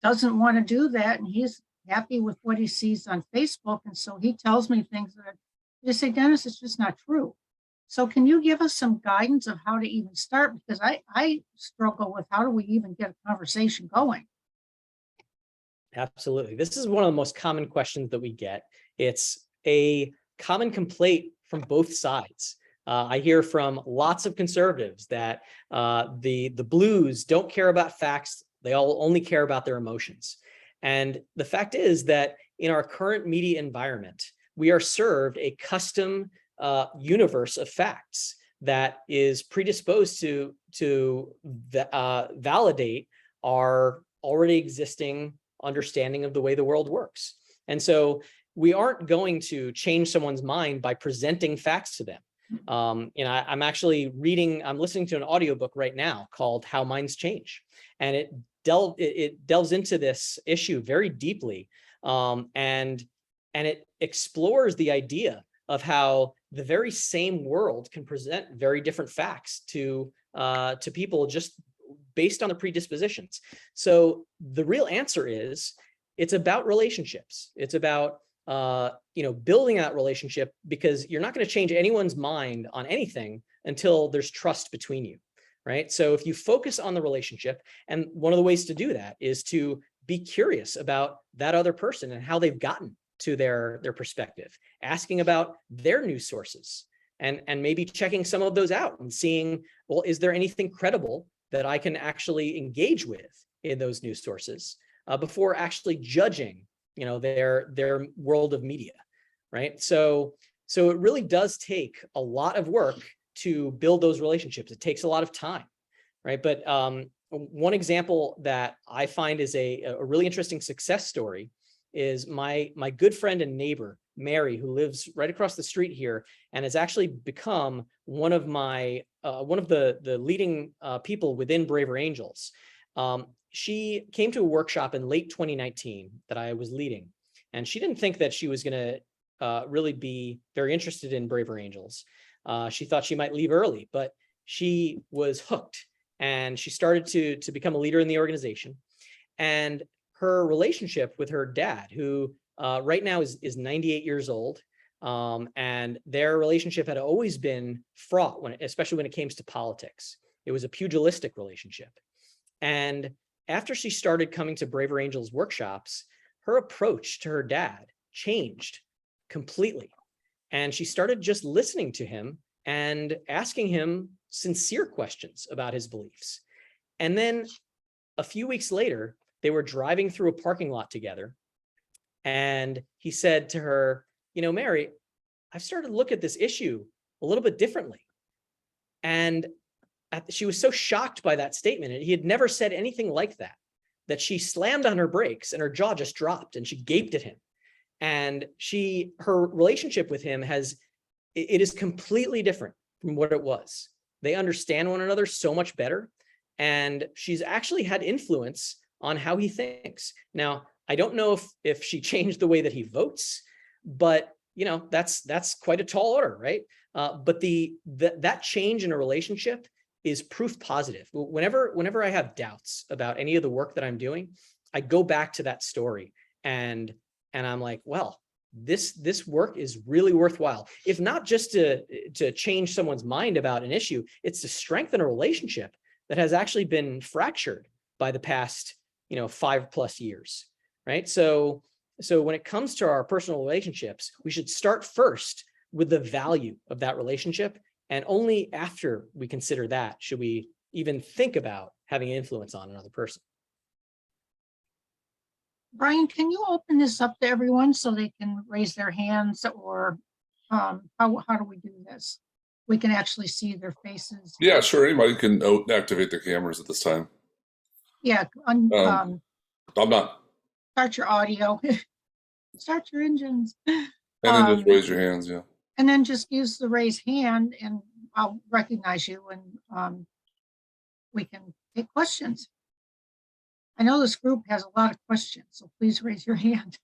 [SPEAKER 1] doesn't want to do that. And he's happy with what he sees on Facebook. And so he tells me things that I just say, "Dennis, it's just not true." So can you give us some guidance of how to even start? Because I struggle with how do we even get a conversation going?
[SPEAKER 4] Absolutely. This is one of the most common questions that we get. It's a common complaint from both sides. I hear from lots of conservatives that the blues don't care about facts. They all only care about their emotions. And the fact is that in our current media environment, we are served a custom universe of facts that is predisposed to validate our already existing understanding of the way the world works. And so we aren't going to change someone's mind by presenting facts to them. I'm listening to an audiobook right now called How Minds Change. And it delves into this issue very deeply. And it explores the idea of how the very same world can present very different facts to people just based on the predispositions. So the real answer is it's about relationships. It's about building that relationship, because you're not going to change anyone's mind on anything until there's trust between you, right? So if you focus on the relationship, and one of the ways to do that is to be curious about that other person and how they've gotten to their perspective, asking about their news sources, and maybe checking some of those out and seeing, well, is there anything credible that I can actually engage with in those news sources before actually judging, their world of media, right? So it really does take a lot of work to build those relationships. It takes a lot of time, right? But one example that I find is a really interesting success story is my good friend and neighbor, Mary, who lives right across the street here and has actually become one of the leading people within Braver Angels. She came to a workshop in late 2019 that I was leading, and she didn't think that she was going to really be very interested in Braver Angels. She thought she might leave early, but she was hooked, and she started to become a leader in the organization. And her relationship with her dad, who right now is 98 years old, and their relationship had always been fraught, especially when it came to politics. It was a pugilistic relationship. And after she started coming to Braver Angels workshops, her approach to her dad changed completely. And she started just listening to him and asking him sincere questions about his beliefs. And then a few weeks later, they were driving through a parking lot together. And he said to her, "Mary, I've started to look at this issue a little bit differently. And she was so shocked by that statement. And he had never said anything like that, that she slammed on her brakes and her jaw just dropped and she gaped at him. And her relationship with him it is completely different from what it was. They understand one another so much better. And she's actually had influence on how he thinks. Now, I don't know if she changed the way that he votes, but that's quite a tall order, right? But that change in a relationship is proof positive. Whenever I have doubts about any of the work that I'm doing, I go back to that story and I'm like, well, this work is really worthwhile. If not just to change someone's mind about an issue, it's to strengthen a relationship that has actually been fractured by the past 5+ years, right? So when it comes to our personal relationships, we should start first with the value of that relationship. And only after we consider that should we even think about having influence on another person.
[SPEAKER 1] Brian, can you open this up to everyone so they can raise their hands, or how do we do this? We can actually see their faces.
[SPEAKER 3] Yeah, sure. Anybody can activate their cameras at this time.
[SPEAKER 1] Yeah.
[SPEAKER 3] I'm not.
[SPEAKER 1] Start your audio. Start your engines.
[SPEAKER 3] And then just raise your hands, yeah.
[SPEAKER 1] And then just use the raise hand and I'll recognize you and we can take questions. I know this group has a lot of questions, so please raise your hand.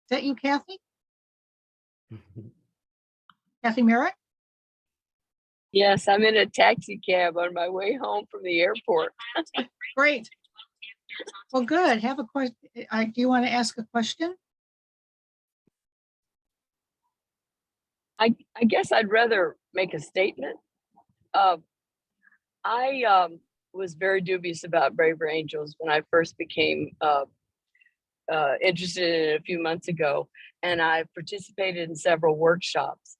[SPEAKER 1] Is that you, Kathy? Kathy Merritt?
[SPEAKER 5] Yes, I'm in a taxi cab on my way home from the airport.
[SPEAKER 1] Great. Well, good. Have a question. Do you want to ask a question?
[SPEAKER 5] I guess I'd rather make a statement. I was very dubious about Braver Angels when I first became interested in it a few months ago, and I participated in several workshops.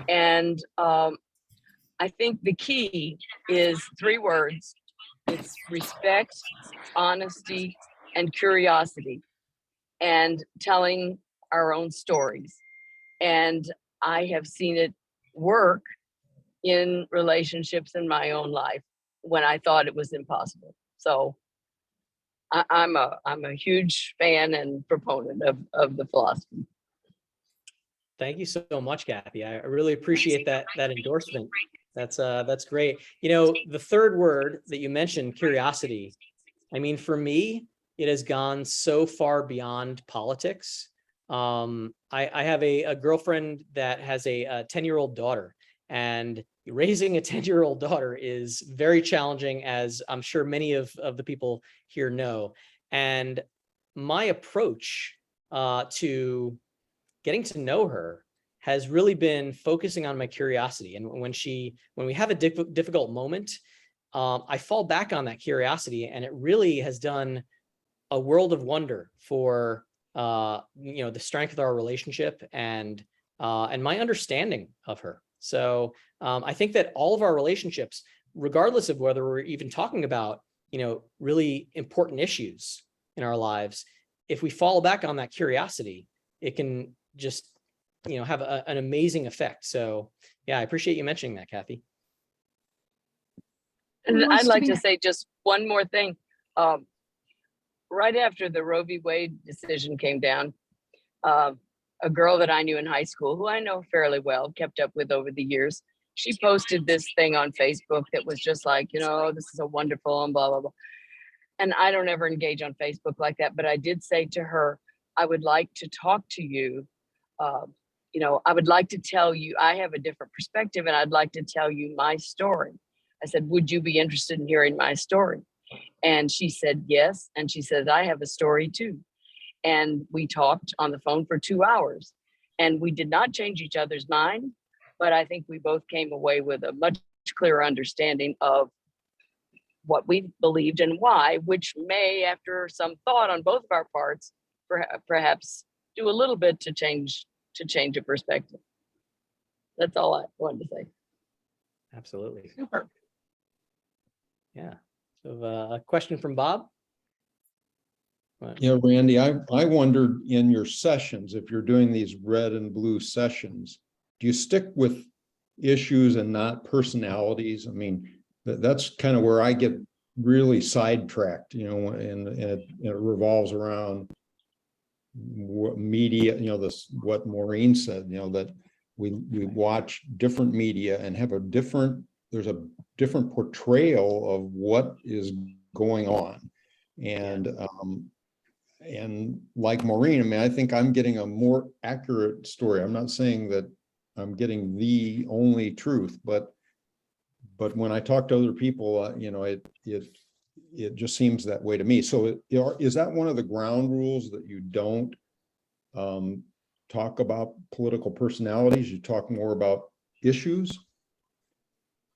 [SPEAKER 5] And I think the key is 3 words. It's respect, honesty, and curiosity, and telling our own stories. And I have seen it work in relationships in my own life when I thought it was impossible. So I'm a huge fan and proponent of the philosophy.
[SPEAKER 4] Thank you so much, Kathy. I really appreciate that endorsement. That's great. The third word that you mentioned, curiosity. I mean, for me, it has gone so far beyond politics. I have a girlfriend that has a 10-year-old daughter, and raising a 10-year-old daughter is very challenging, as I'm sure many of the people here know. And my approach to getting to know her has really been focusing on my curiosity. And when we have a difficult moment, I fall back on that curiosity, and it really has done a world of wonder for the strength of our relationship and my understanding of her. So I think that all of our relationships, regardless of whether we're even talking about really important issues in our lives, if we fall back on that curiosity, it can just have an amazing effect. So yeah, I appreciate you mentioning that, Kathy.
[SPEAKER 5] And I'd like to say just one more thing. Right after the Roe v. Wade decision came down, a girl that I knew in high school, who I know fairly well, kept up with over the years, she posted this thing on Facebook that was just like, this is a wonderful and blah, blah, blah. And I don't ever engage on Facebook like that, but I did say to her, I would like to talk to you. I would like to tell you, I have a different perspective, and I'd like to tell you my story. I said, would you be interested in hearing my story? And she said, yes. And she said, I have a story too. And we talked on the phone for 2 hours, and we did not change each other's mind, but I think we both came away with a much clearer understanding of what we believed and why, which may, after some thought on both of our parts, perhaps do a little bit to change a perspective. That's all I wanted to say.
[SPEAKER 4] Absolutely.
[SPEAKER 1] Super.
[SPEAKER 4] Yeah. So a question from Bob. But
[SPEAKER 6] Yeah, Randy, I wondered in your sessions, if you're doing these red and blue sessions, do you stick with issues and not personalities? I mean, that's kind of where I get really sidetracked, you know, and it revolves around what media, you know, this, what Maureen said, you know, that we watch different media and have there's a different portrayal of what is going on. And like Maureen, I mean, I think I'm getting a more accurate story. I'm not saying that I'm getting the only truth, but when I talk to other people, you know, it just seems that way to me. So is that one of the ground rules, that you don't talk about political personalities, you talk more about issues?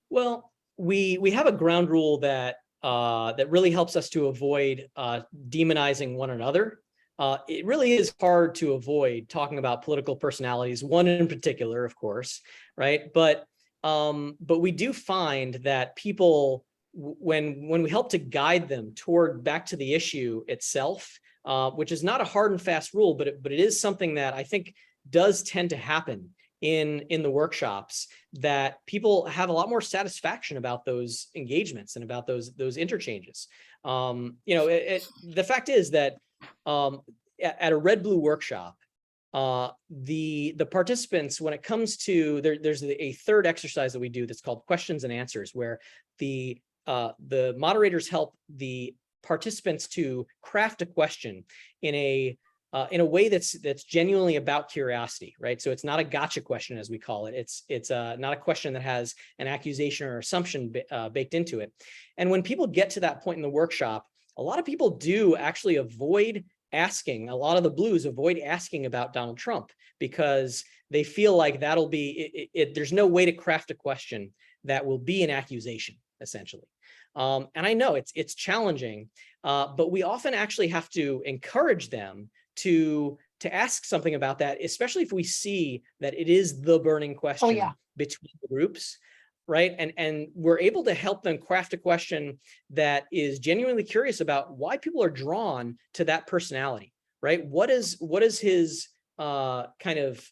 [SPEAKER 4] well, we have a ground rule that that really helps us to avoid demonizing one another. It really is hard to avoid talking about political personalities, one in particular, of course, right? But we do find that people, when we help to guide them toward back to the issue itself, which is not a hard and fast rule, but it is something that I think does tend to happen in the workshops, that people have a lot more satisfaction about those engagements and about those interchanges. You know, the fact is that at a red blue workshop, the participants, when it comes to there's a third exercise that we do that's called questions and answers, where the moderators help the participants to craft a question in a way that's genuinely about curiosity, right? So it's not a gotcha question, as we call it. It's not a question that has an accusation or assumption baked into it. And when people get to that point in the workshop, a lot of people do actually avoid asking. A lot of the blues avoid asking about Donald Trump, because they feel like that'll be there's no way to craft a question that will be an accusation, essentially. And I know it's challenging, but we often actually have to encourage them to ask something about that, especially if we see that it is the burning question between the groups, right? And we're able to help them craft a question that is genuinely curious about why people are drawn to that personality, right? What is his kind of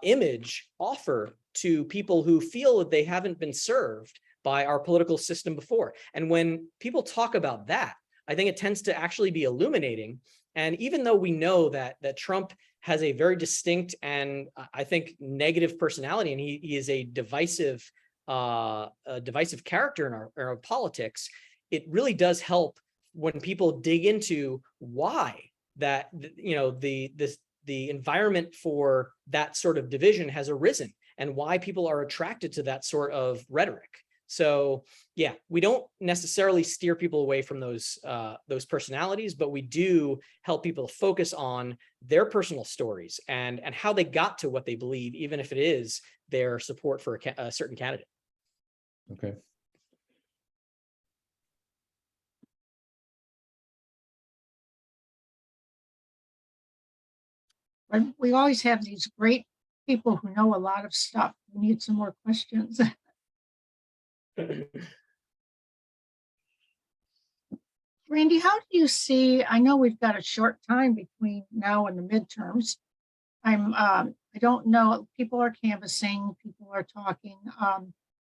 [SPEAKER 4] image offer to people who feel that they haven't been served by our political system before? And when people talk about that, I think it tends to actually be illuminating. And even though we know that Trump has a very distinct and I think negative personality, and he is a divisive character in our politics, it really does help when people dig into why that, you know, the environment for that sort of division has arisen and why people are attracted to that sort of rhetoric. So yeah, we don't necessarily steer people away from those personalities, but we do help people focus on their personal stories and how they got to what they believe, even if it is their support for a certain candidate.
[SPEAKER 6] Okay.
[SPEAKER 1] But we always have these great people who know a lot of stuff. We need some more questions. Randy, how do you see, I know we've got a short time between now and the midterms. I don't know, people are canvassing, people are talking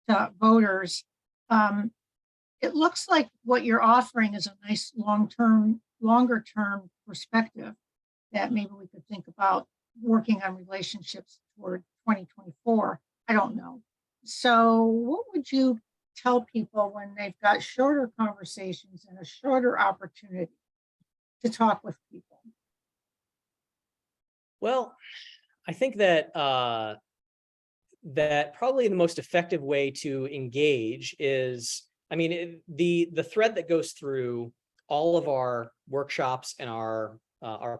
[SPEAKER 1] to voters. It looks like what you're offering is a nice longer term perspective that maybe we could think about working on relationships toward 2024. I don't know. So what would you tell people when they've got shorter conversations and a shorter opportunity to talk with people?
[SPEAKER 4] Well, I think that that probably the most effective way to engage is, I mean, the thread that goes through all of our workshops and our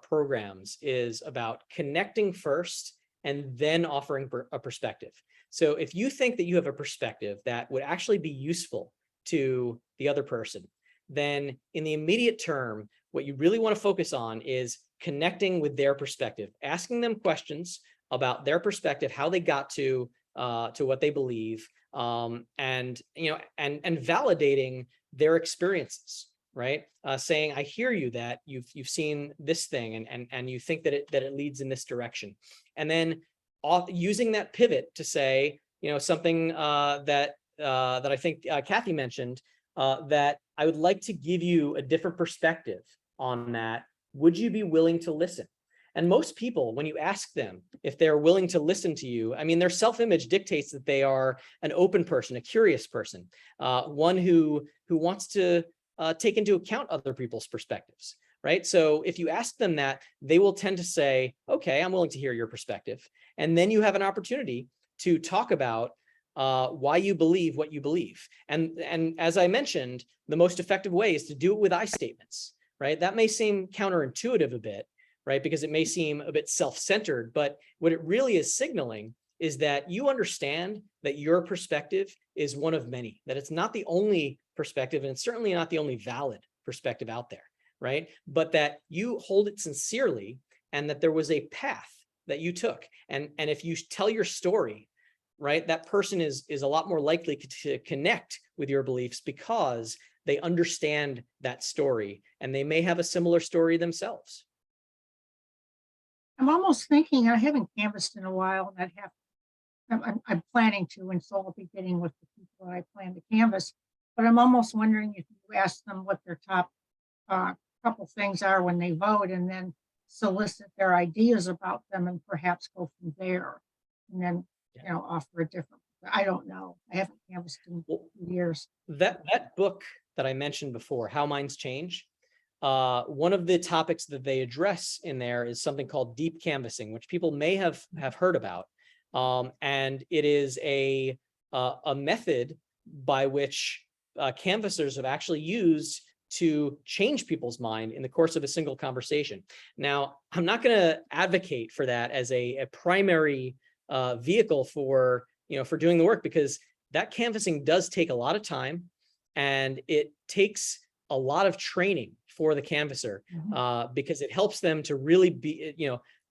[SPEAKER 4] programs is about connecting first and then offering a perspective. So if you think that you have a perspective that would actually be useful to the other person, then in the immediate term, what you really want to focus on is connecting with their perspective, asking them questions about their perspective, how they got to what they believe, and validating their experiences, right? Saying, I hear you that you've seen this thing and you think that it leads in this direction. And then using that pivot to say, something that I think Kathy mentioned, that I would like to give you a different perspective on that. Would you be willing to listen? And most people, when you ask them if they're willing to listen to you, I mean, their self-image dictates that they are an open person, a curious person, one who wants to take into account other people's perspectives, right? So if you ask them that, they will tend to say, okay, I'm willing to hear your perspective. And then you have an opportunity to talk about why you believe what you believe. And as I mentioned, the most effective way is to do it with I statements, right? That may seem counterintuitive a bit, right? Because it may seem a bit self-centered, but what it really is signaling is that you understand that your perspective is one of many, that it's not the only perspective, and it's certainly not the only valid perspective out there, right? But that you hold it sincerely, and that there was a path that you took. And if you tell your story, right, that person is a lot more likely to connect with your beliefs because they understand that story, and they may have a similar story themselves.
[SPEAKER 1] I'm almost thinking, I haven't canvassed in a while, and I'm planning to, and so I'll be getting with the people that I plan to canvass. But I'm almost wondering if you ask them what their top couple things are when they vote, and then solicit their ideas about them, and perhaps go from there, and then offer a different. I don't know. I haven't canvassed in years.
[SPEAKER 4] That book that I mentioned before, How Minds Change. One of the topics that they address in there is something called deep canvassing, which people may have heard about. And it is a method by which canvassers have actually used to change people's mind in the course of a single conversation. Now, I'm not going to advocate for that as a primary vehicle for doing the work, because that canvassing does take a lot of time, and it takes a lot of training for the canvasser, because it helps them to really be,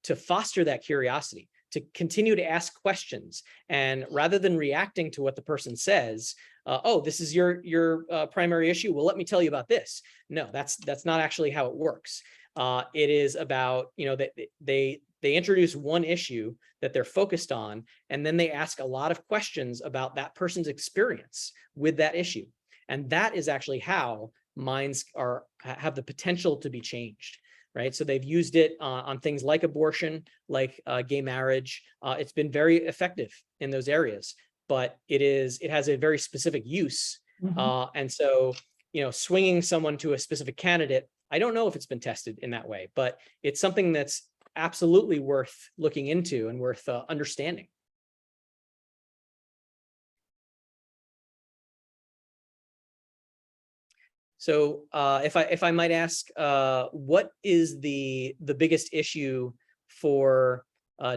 [SPEAKER 4] to foster that curiosity, to continue to ask questions. And rather than reacting to what the person says, oh, this is your primary issue, well, let me tell you about this. No, that's not actually how it works. It is about, that they introduce one issue that they're focused on, and then they ask a lot of questions about that person's experience with that issue. And that is actually how minds have the potential to be changed, right? So they've used it on things like abortion, like gay marriage. It's been very effective in those areas, but it has a very specific use. And so, swinging someone to a specific candidate, I don't know if it's been tested in that way, but it's something that's absolutely worth looking into and worth understanding. So if I might ask, what is the biggest issue for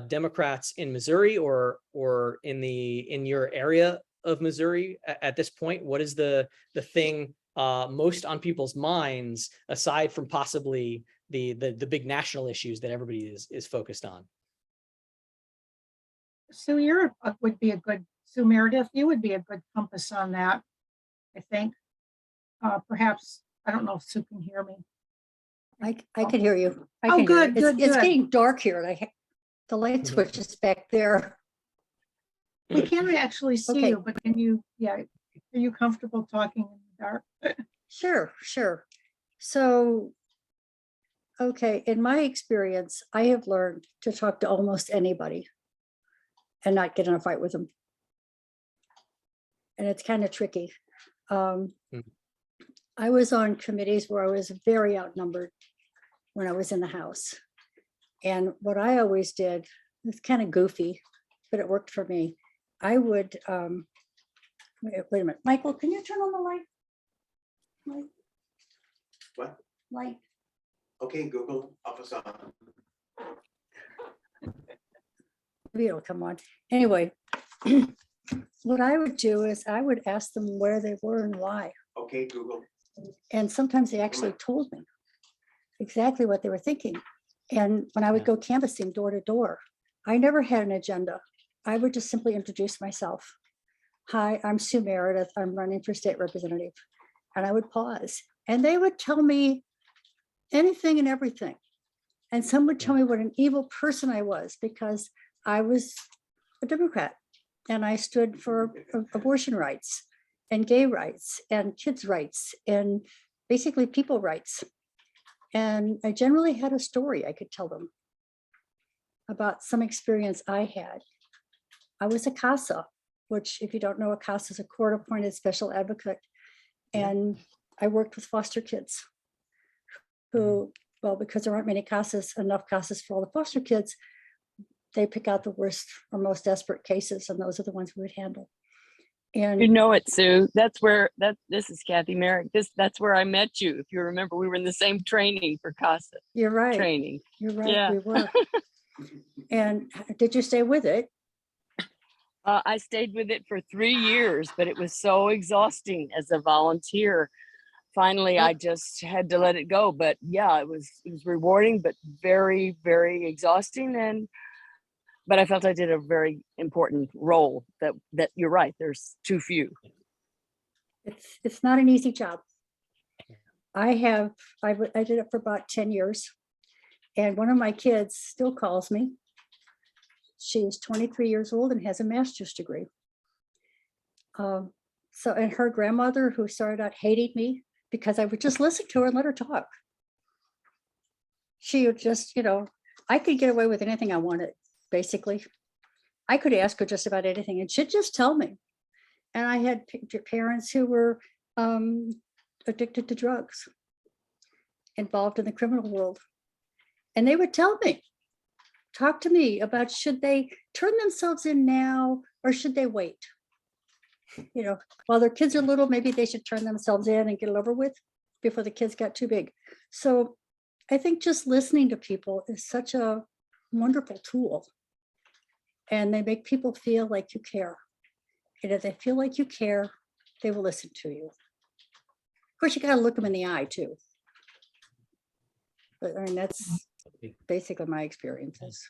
[SPEAKER 4] Democrats in Missouri or in your area of Missouri at this point? What is the thing most on people's minds, aside from possibly the big national issues that everybody is focused on?
[SPEAKER 1] Sue, Sue Meredith, you would be a good compass on that, I think. Perhaps, I don't know if Sue can hear me.
[SPEAKER 7] I can hear you. I
[SPEAKER 1] Oh,
[SPEAKER 7] can hear you.
[SPEAKER 1] good,
[SPEAKER 7] It's
[SPEAKER 1] good.
[SPEAKER 7] getting dark here. The light switch is back there.
[SPEAKER 1] We can't actually see
[SPEAKER 7] Okay.
[SPEAKER 1] you, but are you comfortable talking in the dark?
[SPEAKER 7] Sure. So, okay, in my experience, I have learned to talk to almost anybody and not get in a fight with them. And it's kind of tricky. I was on committees where I was very outnumbered when I was in the House. And what I always did, it's kind of goofy, but it worked for me. I would, wait a minute, Michael, can you turn on the light?
[SPEAKER 8] What?
[SPEAKER 7] Light.
[SPEAKER 8] Okay, Google, office on.
[SPEAKER 7] Maybe it'll come on. Anyway, what I would do is I would ask them where they were and why.
[SPEAKER 8] Okay, Google.
[SPEAKER 7] And sometimes they actually told me exactly what they were thinking. And when I would go canvassing door to door, I never had an agenda. I would just simply introduce myself. Hi, I'm Sue Meredith. I'm running for state representative. And I would pause And they would tell me anything and everything. And some would tell me what an evil person I was because I was a Democrat and I stood for abortion rights and gay rights and kids' rights and basically people rights. And I generally had a story I could tell them about some experience I had. I was a CASA, which if you don't know, a CASA is a court-appointed special advocate. And I worked with foster kids who, well, because there aren't many CASAs, enough CASAs for all the foster kids, they pick out the worst or most desperate cases, and those are the ones we would handle. And
[SPEAKER 5] You know it, Sue. This is Kathy Merrick. That's where I met you. If you remember, we were in the same training for CASA
[SPEAKER 7] you're right.
[SPEAKER 5] training.
[SPEAKER 7] You're right.
[SPEAKER 5] Yeah.
[SPEAKER 7] We were. And did you stay with it?
[SPEAKER 5] I stayed with it for 3 years, but it was so exhausting as a volunteer. Finally, I just had to let it go. But yeah, it was rewarding, but very, very exhausting. But I felt I did a very important role that you're right. There's too few.
[SPEAKER 7] It's not an easy job. I did it for about 10 years. And one of my kids still calls me. She's 23 years old and has a master's degree. And her grandmother, who started out hating me because I would just listen to her and let her talk. She would just, I could get away with anything I wanted, basically. I could ask her just about anything and she'd just tell me. And I had parents who were addicted to drugs, involved in the criminal world. And they would tell me, talk to me about should they turn themselves in now or should they wait? While their kids are little, maybe they should turn themselves in and get it over with before the kids got too big. So I think just listening to people is such a wonderful tool. And they make people feel like you care. And if they feel like you care, they will listen to you. Of course, you got to look them in the eye too. But I mean, that's basically my experiences.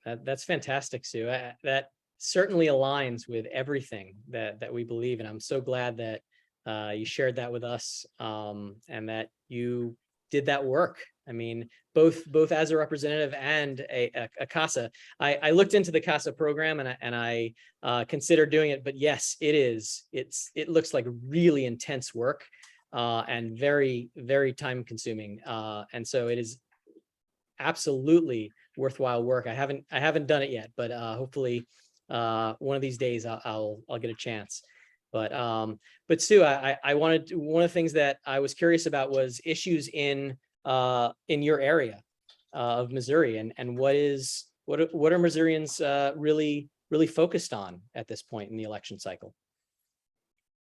[SPEAKER 4] That's fantastic, Sue. That certainly aligns with everything that we believe. And I'm so glad that you shared that with us and that you did that work. I mean, both as a representative and a CASA. I looked into the CASA program and I considered doing it, but yes, it looks like really intense work and very, very time consuming. And so it is absolutely worthwhile work. I haven't done it yet, but hopefully one of these days I'll get a chance. But Sue, I wanted one of the things that I was curious about was issues in your area of Missouri, and what are Missourians really focused on at this point in the election cycle?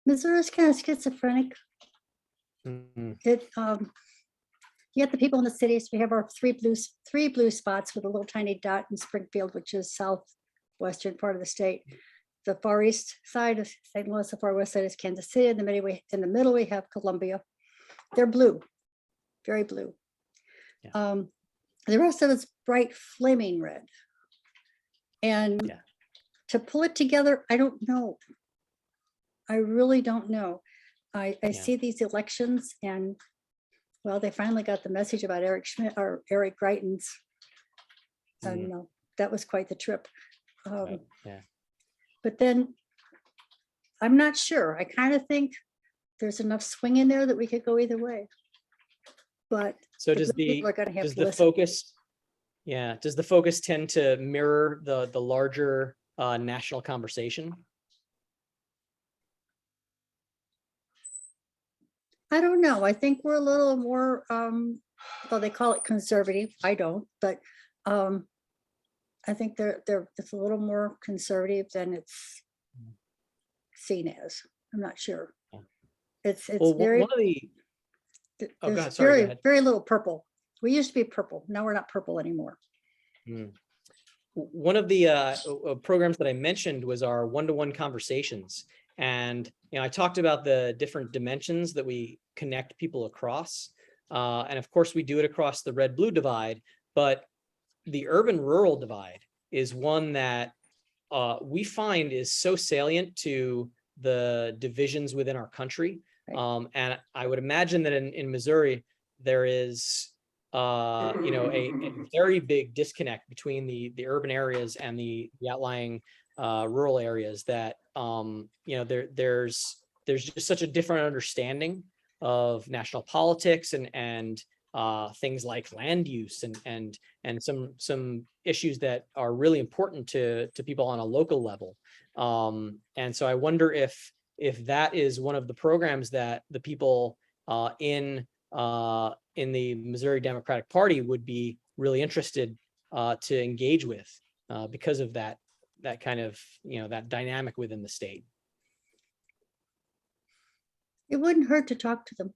[SPEAKER 7] Missouri is kind of schizophrenic.
[SPEAKER 4] Mm-hmm.
[SPEAKER 7] You have the people in the cities. We have our three blue spots with a little tiny dot in Springfield, which is southwestern part of the state. The far east side of St. Louis, the far west side is Kansas City. In the middle, we have Columbia. They're blue, very blue. Yeah. The rest of it's bright flaming red. And to pull it together, I don't know. I really don't know. I see these elections and, well, they finally got the message about Eric Schmidt or Eric Greitens. And that was quite the trip. But then I'm not sure. I kind of think there's enough swing in there that we could go either way. But
[SPEAKER 4] so does the focus tend to mirror the larger national conversation?
[SPEAKER 7] I don't know. I think we're a little more, well, they call it conservative. I don't, but I think it's a little more conservative than it's seen as. I'm not sure. It's well, very, very little purple. We used to be purple. Now we're not purple anymore.
[SPEAKER 4] One of the programs that I mentioned was our one-to-one conversations. And, I talked about the different dimensions that we connect people across. And of course, we do it across the red-blue divide, but the urban-rural divide is one that we find is so salient to the divisions within our country.
[SPEAKER 7] Right.
[SPEAKER 4] And I would imagine that in Missouri, there is, a very big disconnect between the urban areas and the outlying rural areas that, there's just such a different understanding of national politics and things like land use and some issues that are really important to people on a local level. And so I wonder if that is one of the programs that the people in the Missouri Democratic Party would be really interested to engage with because of that kind of, that dynamic within the state.
[SPEAKER 7] It wouldn't hurt to talk to them.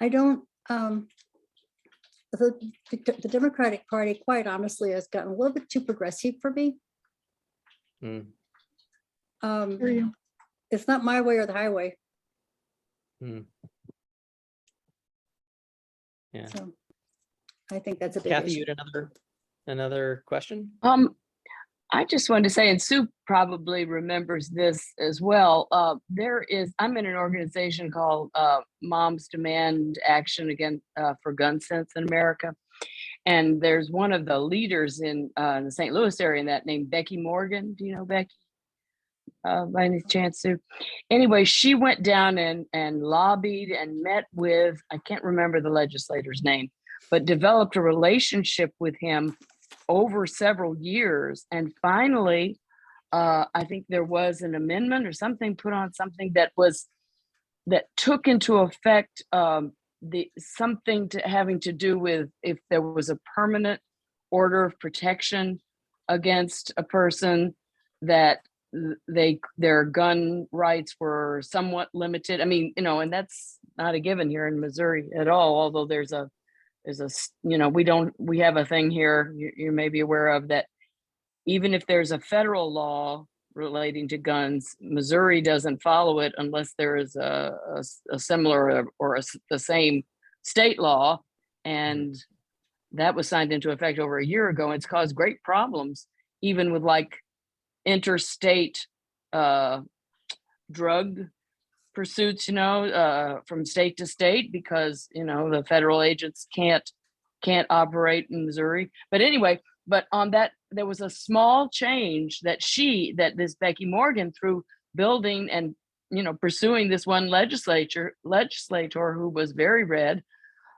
[SPEAKER 7] I don't, the Democratic Party, quite honestly, has gotten a little bit too progressive for me.
[SPEAKER 4] Mm.
[SPEAKER 7] It's not my way or the highway.
[SPEAKER 4] Mm. Yeah.
[SPEAKER 7] So I think that's a big
[SPEAKER 4] Kathy,
[SPEAKER 7] issue.
[SPEAKER 4] you had another question?
[SPEAKER 5] I just wanted to say, and Sue probably remembers this as well. I'm in an organization called Moms Demand Action Against for Gun Sense in America. And there's one of the leaders in the St. Louis area in that named Becky Morgan. Do you know Becky? By any chance, Sue? Anyway, she went down and lobbied and met with, I can't remember the legislator's name, but developed a relationship with him over several years. And finally, I think there was an amendment or something put on something that took into effect something having to do with if there was a permanent order of protection against a person that their gun rights were somewhat limited. I mean, and that's not a given here in Missouri at all, although we have a thing here you may be aware of that even if there's a federal law relating to guns, Missouri doesn't follow it unless there is a similar or the same state law. And that was signed into effect over a year ago. And it's caused great problems, even with like interstate drug pursuits, from state to state, because the federal agents can't operate in Missouri. But anyway, but on that, there was a small change that this Becky Morgan, through building and pursuing this one legislator who was very red,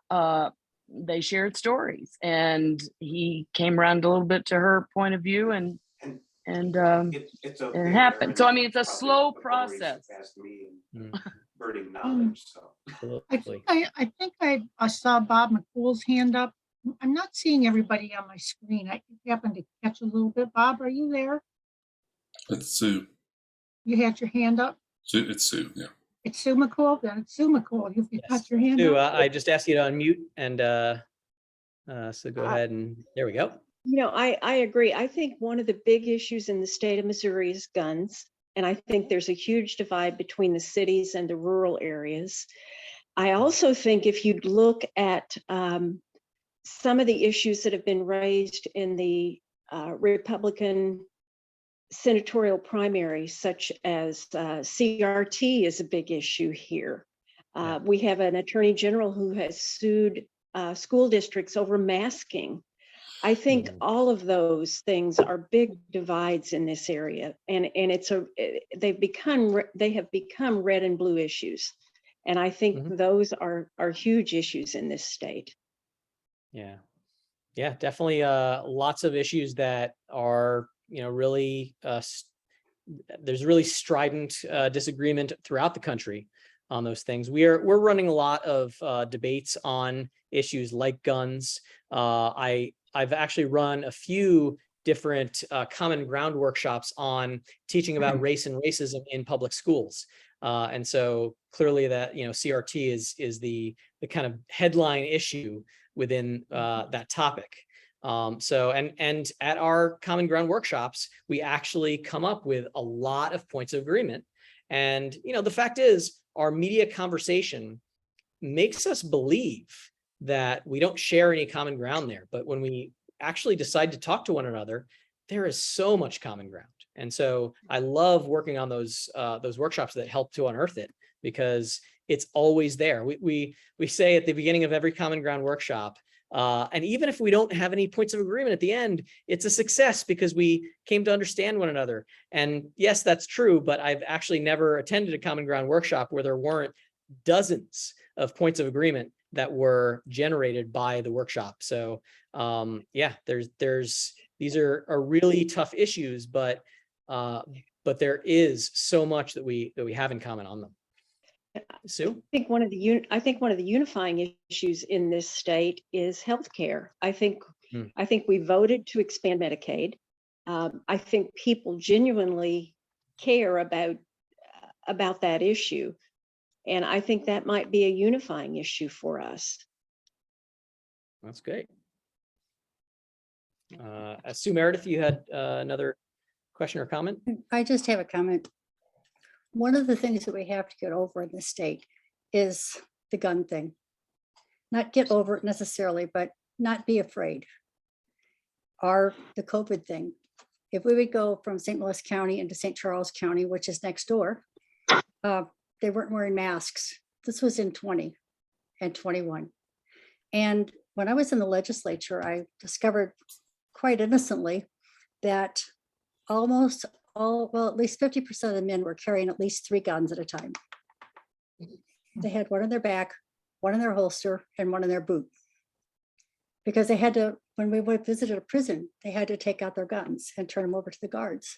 [SPEAKER 5] they shared stories, and he came around a little bit to her point of view, and
[SPEAKER 8] It's okay.
[SPEAKER 5] it happened. So I mean, it's a
[SPEAKER 8] Probably
[SPEAKER 5] slow
[SPEAKER 8] before he
[SPEAKER 5] process.
[SPEAKER 8] surpassed me in
[SPEAKER 4] Mm.
[SPEAKER 8] Burning knowledge, so.
[SPEAKER 4] Absolutely.
[SPEAKER 1] I think I saw Bob McCool's hand up. I'm not seeing everybody on my screen. I happened to catch a little bit. Bob, are you there?
[SPEAKER 3] It's Sue.
[SPEAKER 1] You had your hand up?
[SPEAKER 3] It's Sue, yeah.
[SPEAKER 1] It's Sue McCool? Then it's Sue McCool. You've
[SPEAKER 4] Yes.
[SPEAKER 1] got your hand
[SPEAKER 4] Sue,
[SPEAKER 1] up.
[SPEAKER 4] I just asked you to unmute, and so go ahead, and there we go.
[SPEAKER 9] I agree. I think one of the big issues in the state of Missouri is guns. And I think there's a huge divide between the cities and the rural areas. I also think if you look at some of the issues that have been raised in the Republican senatorial primaries, such as CRT is a big issue here. We have an attorney general who has sued school districts over masking. I think all of those things are big divides in this area, and they have become red and blue issues, and I think those are huge issues in this state.
[SPEAKER 4] Yeah, definitely. Lots of issues that are really there's really strident disagreement throughout the country on those things. We're running a lot of debates on issues like guns. I've actually run a few different common ground workshops on teaching about race and racism in public schools. And so clearly that, CRT is the kind of headline issue within that topic. And at our common ground workshops, we actually come up with a lot of points of agreement. And, the fact is, our media conversation makes us believe that we don't share any common ground there. But when we actually decide to talk to one another, there is so much common ground. And so I love working on those workshops that help to unearth it, because it's always there. We say at the beginning of every Common Ground workshop, and even if we don't have any points of agreement at the end, it's a success because we came to understand one another. And yes, that's true, but I've actually never attended a Common Ground workshop where there weren't dozens of points of agreement that were generated by the workshop. So yeah, these are really tough issues, but there is so much that we have in common on them. Sue?
[SPEAKER 9] I think one of the unifying issues in this state is healthcare. I think we voted to expand Medicaid. I think people genuinely care about that issue. And I think that might be a unifying issue for us.
[SPEAKER 4] That's great. Sue Meredith, you had another question or comment?
[SPEAKER 7] I just have a comment. One of the things that we have to get over in this state is the gun thing. Not get over it necessarily, but not be afraid. Or the COVID thing. If we would go from St. Louis County into St. Charles County, which is next door, they weren't wearing masks. This was in 20 and 21. And when I was in the legislature, I discovered quite innocently that almost all, well, at least 50% of the men were carrying at least 3 guns at a time. They had one in their back, one in their holster, and one in their boot. Because they had to, when we would visit a prison, they had to take out their guns and turn them over to the guards.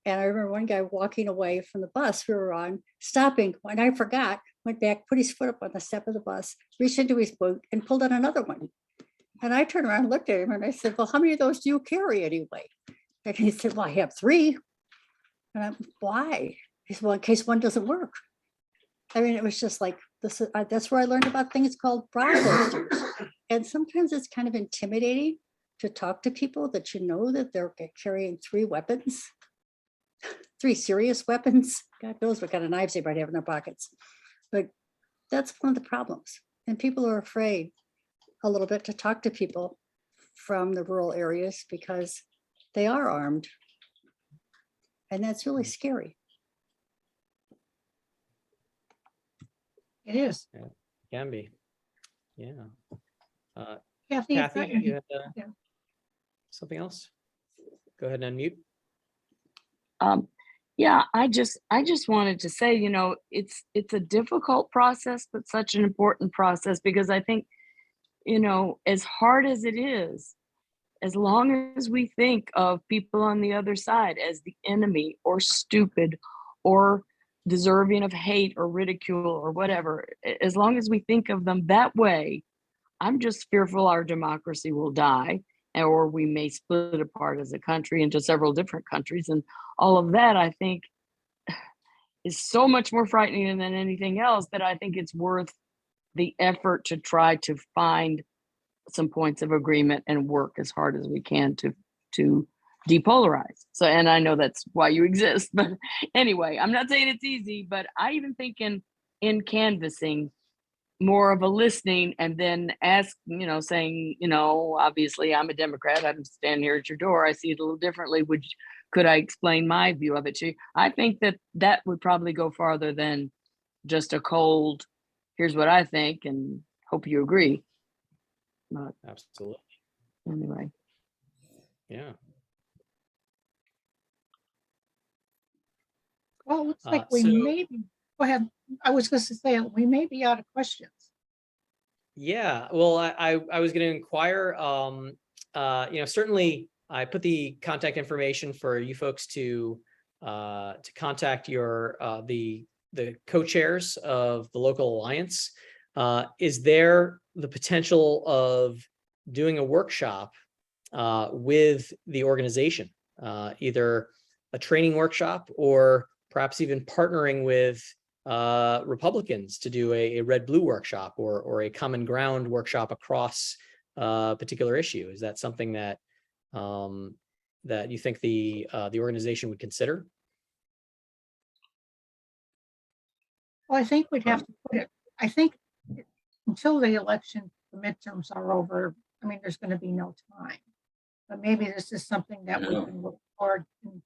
[SPEAKER 7] And I remember one guy walking away from the bus we were on, stopping, and I forgot, went back, put his foot up on the step of the bus, reached into his boot and pulled out another one. And I turned around and looked at him and I said, well, how many of those do you carry anyway? And he said, well, I have 3. And I'm, why? He said, well, in case one doesn't work. I mean, it was just like, this. That's where I learned about things called bra holsters. And sometimes it's kind of intimidating to talk to people that you know that they're carrying 3 weapons, 3 serious weapons. God knows what kind of knives they might have in their pockets. But that's one of the problems. And people are afraid a little bit to talk to people from the rural areas because they are armed. And that's really scary.
[SPEAKER 1] It is.
[SPEAKER 4] Yeah, can be. Yeah.
[SPEAKER 1] Kathy,
[SPEAKER 4] Kathy, you had
[SPEAKER 1] yeah.
[SPEAKER 4] something else? Go ahead and unmute.
[SPEAKER 5] Yeah, I just wanted to say, you know, it's a difficult process, but such an important process, because I think, you know, as hard as it is, as long as we think of people on the other side as the enemy or stupid or deserving of hate or ridicule or whatever, as long as we think of them that way, I'm just fearful our democracy will die, or we may split apart as a country into several different countries. And all of that, I think, is so much more frightening than anything else, that I think it's worth the effort to try to find some points of agreement and work as hard as we can to depolarize. So, and I know that's why you exist, but anyway, I'm not saying it's easy, but I even think in canvassing, more of a listening, and then ask, you know, saying, you know, obviously I'm a Democrat, I'm standing here at your door, I see it a little differently, could I explain my view of it to you? I think that would probably go farther than just a cold, here's what I think and hope you agree. But
[SPEAKER 4] Absolutely.
[SPEAKER 5] anyway.
[SPEAKER 4] Yeah.
[SPEAKER 1] Well, it looks like we
[SPEAKER 4] So-
[SPEAKER 1] may be, go ahead. I was going to say, we may be out of questions.
[SPEAKER 4] Yeah, well, I was going to inquire, you know, certainly I put the contact information for you folks to contact your, the co-chairs of the local alliance. Is there the potential of doing a workshop with the organization, either a training workshop or perhaps even partnering with Republicans to do a red-blue workshop or a common ground workshop across a particular issue? Is that something that that you think the organization would consider?
[SPEAKER 1] Well, I think we'd have to put it, I think until the election, the midterms are over, I mean, there's going to be no time. But maybe this is something that we
[SPEAKER 3] Yeah.
[SPEAKER 1] can look forward and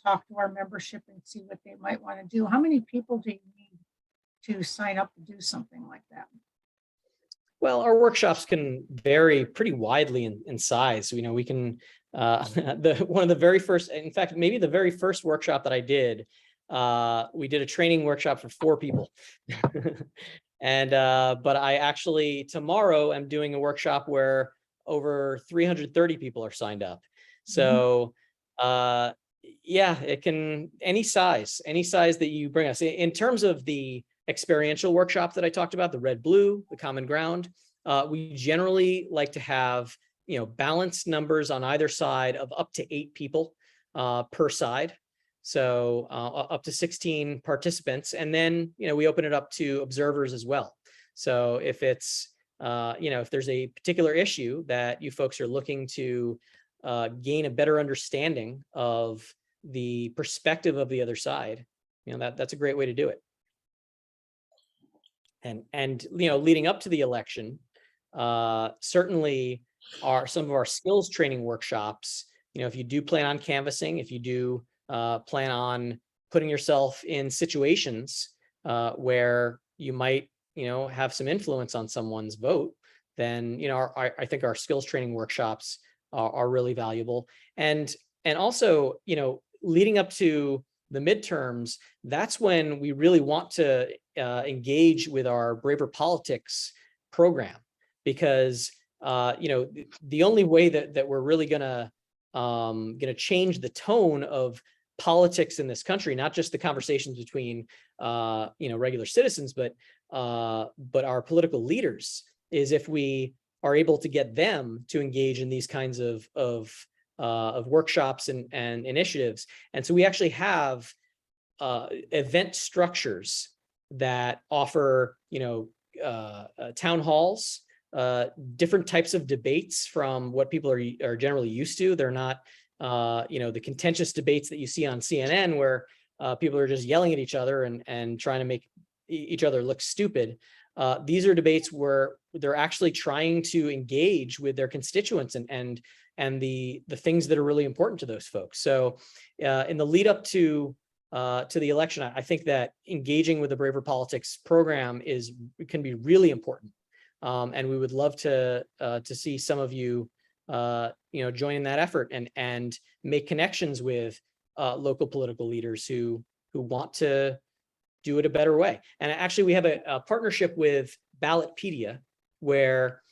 [SPEAKER 1] talk to our membership and see what they might want to do. How many people do you need to sign up to do something like that?
[SPEAKER 4] Well, our workshops can vary pretty widely in size. We can, one of the very first, in fact, maybe the very first workshop that I did, we did a training workshop for 4 people. But I actually tomorrow am doing a workshop where over 330 people are signed up. So, yeah, it can, any size that you bring us. In terms of the experiential workshop that I talked about, the red, blue, the common ground, we generally like to have, balanced numbers on either side of up to 8 people per side. So up to 16 participants. And then, we open it up to observers as well. So if it's, if there's a particular issue that you folks are looking to gain a better understanding of the perspective of the other side, that's a great way to do it. And leading up to the election, certainly some of our skills training workshops, if you do plan on canvassing, if you do plan on putting yourself in situations where you might, have some influence on someone's vote, then, I think our skills training workshops are really valuable. And also, leading up to the midterms, that's when we really want to engage with our Braver Politics program, because the only way that we're really gonna change the tone of politics in this country, not just the conversations between regular citizens, but our political leaders, is if we are able to get them to engage in these kinds of workshops and initiatives. And so we actually have event structures that offer, town halls, different types of debates from what people are generally used to. They're not, the contentious debates that you see on CNN, where people are just yelling at each other and trying to make each other look stupid. These are debates where they're actually trying to engage with their constituents and the things that are really important to those folks. So in the lead up to the election, I think that engaging with the Braver Politics program can be really important. And we would love to see some of you, join in that effort and make connections with local political leaders who want to do it a better way. And actually, we have a partnership with Ballotpedia, where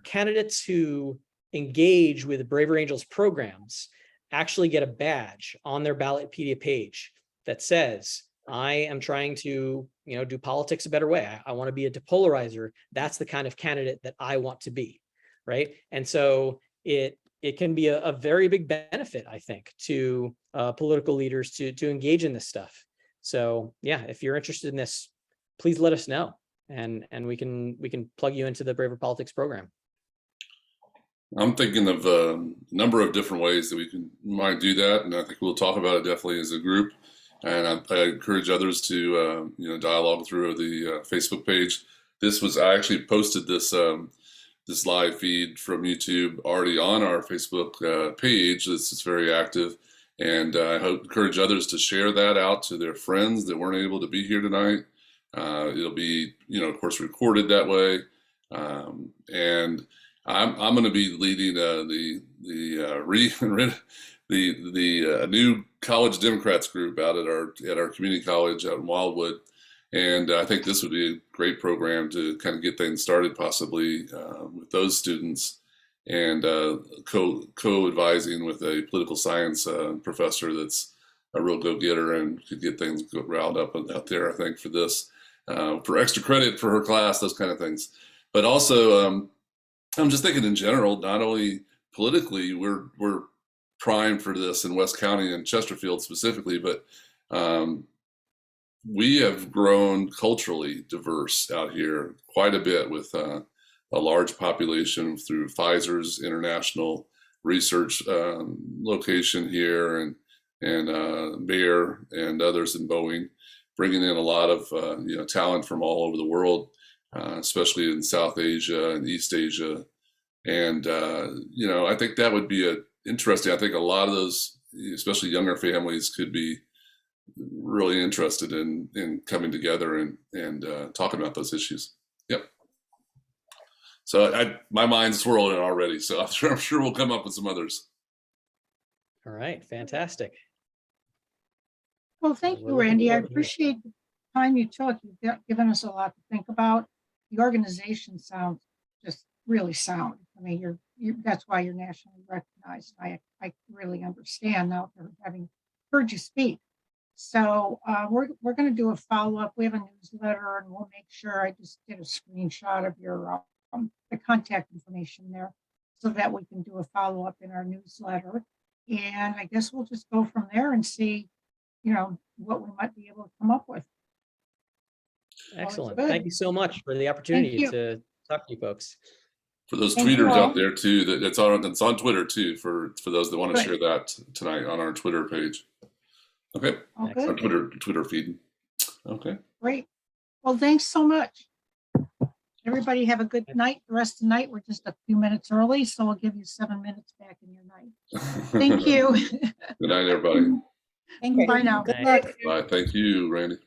[SPEAKER 4] candidates who engage with the Braver Angels programs actually get a badge on their Ballotpedia page that says, I am trying to, do politics a better way. I want to be a depolarizer. That's the kind of candidate that I want to be, right? And so it can be a very big benefit, I think, to political leaders to engage in this stuff. So yeah, if you're interested in this, please let us know, and we can plug you into the Braver Politics program.
[SPEAKER 3] I'm thinking of a number of different ways that might do that, and I think we'll talk about it definitely as a group. And I encourage others to dialogue through the Facebook page. I actually posted this this live feed from YouTube already on our Facebook page. This is very active, and I encourage others to share that out to their friends that weren't able to be here tonight. It'll be, of course, recorded that way, and I'm going to be leading the new College Democrats group out at our community college out in Wildwood, and I think this would be a great program to kind of get things started, possibly with those students, and co-advising with a political science professor that's a real go-getter and could get things riled up out there. I think for this, for extra credit for her class, those kind of things, but also. I'm just thinking in general, not only politically, we're primed for this in West County and Chesterfield specifically, but we have grown culturally diverse out here quite a bit with a large population through Pfizer's international research location here and Bayer and others in Boeing, bringing in a lot of talent from all over the world. Especially in South Asia and East Asia. And, I think that would be interesting. I think a lot of those especially younger families, could be really interested in coming together and talking about those issues. Yep. So my mind's swirling already. So I'm sure we'll come up with some others.
[SPEAKER 4] All right, fantastic.
[SPEAKER 1] Well, thank
[SPEAKER 4] We're
[SPEAKER 1] you,
[SPEAKER 4] looking
[SPEAKER 1] Randy. I
[SPEAKER 4] forward to it.
[SPEAKER 1] appreciate the time you took. You've given us a lot to think about. The organization sounds just really sound. I mean, that's why you're nationally recognized. I really understand now after having heard you speak. So we're going to do a follow-up. We have a newsletter, and we'll make sure I just did a screenshot of your the contact information there so that we can do a follow-up in our newsletter. And I guess we'll just go from there and see, what we might be able to come up with.
[SPEAKER 4] Excellent.
[SPEAKER 1] good.
[SPEAKER 4] Thank you so much for the opportunity
[SPEAKER 1] you.
[SPEAKER 4] to talk to you folks.
[SPEAKER 3] For those
[SPEAKER 1] Thank you
[SPEAKER 3] tweeters
[SPEAKER 1] all.
[SPEAKER 3] out there too, it's on Twitter too, for those that want to
[SPEAKER 1] Good.
[SPEAKER 3] share that tonight on our Twitter page. Okay,
[SPEAKER 1] Oh,
[SPEAKER 3] our
[SPEAKER 1] good.
[SPEAKER 3] Twitter feed. Okay.
[SPEAKER 1] Great. Well, thanks so much. Everybody have a good night. The rest of the night, we're just a few minutes early, so we'll give you 7 minutes back in your night. Thank you.
[SPEAKER 3] Good night, everybody.
[SPEAKER 7] Thank you.
[SPEAKER 1] Bye now.
[SPEAKER 7] Good luck.
[SPEAKER 3] Bye. Thank you, Randy.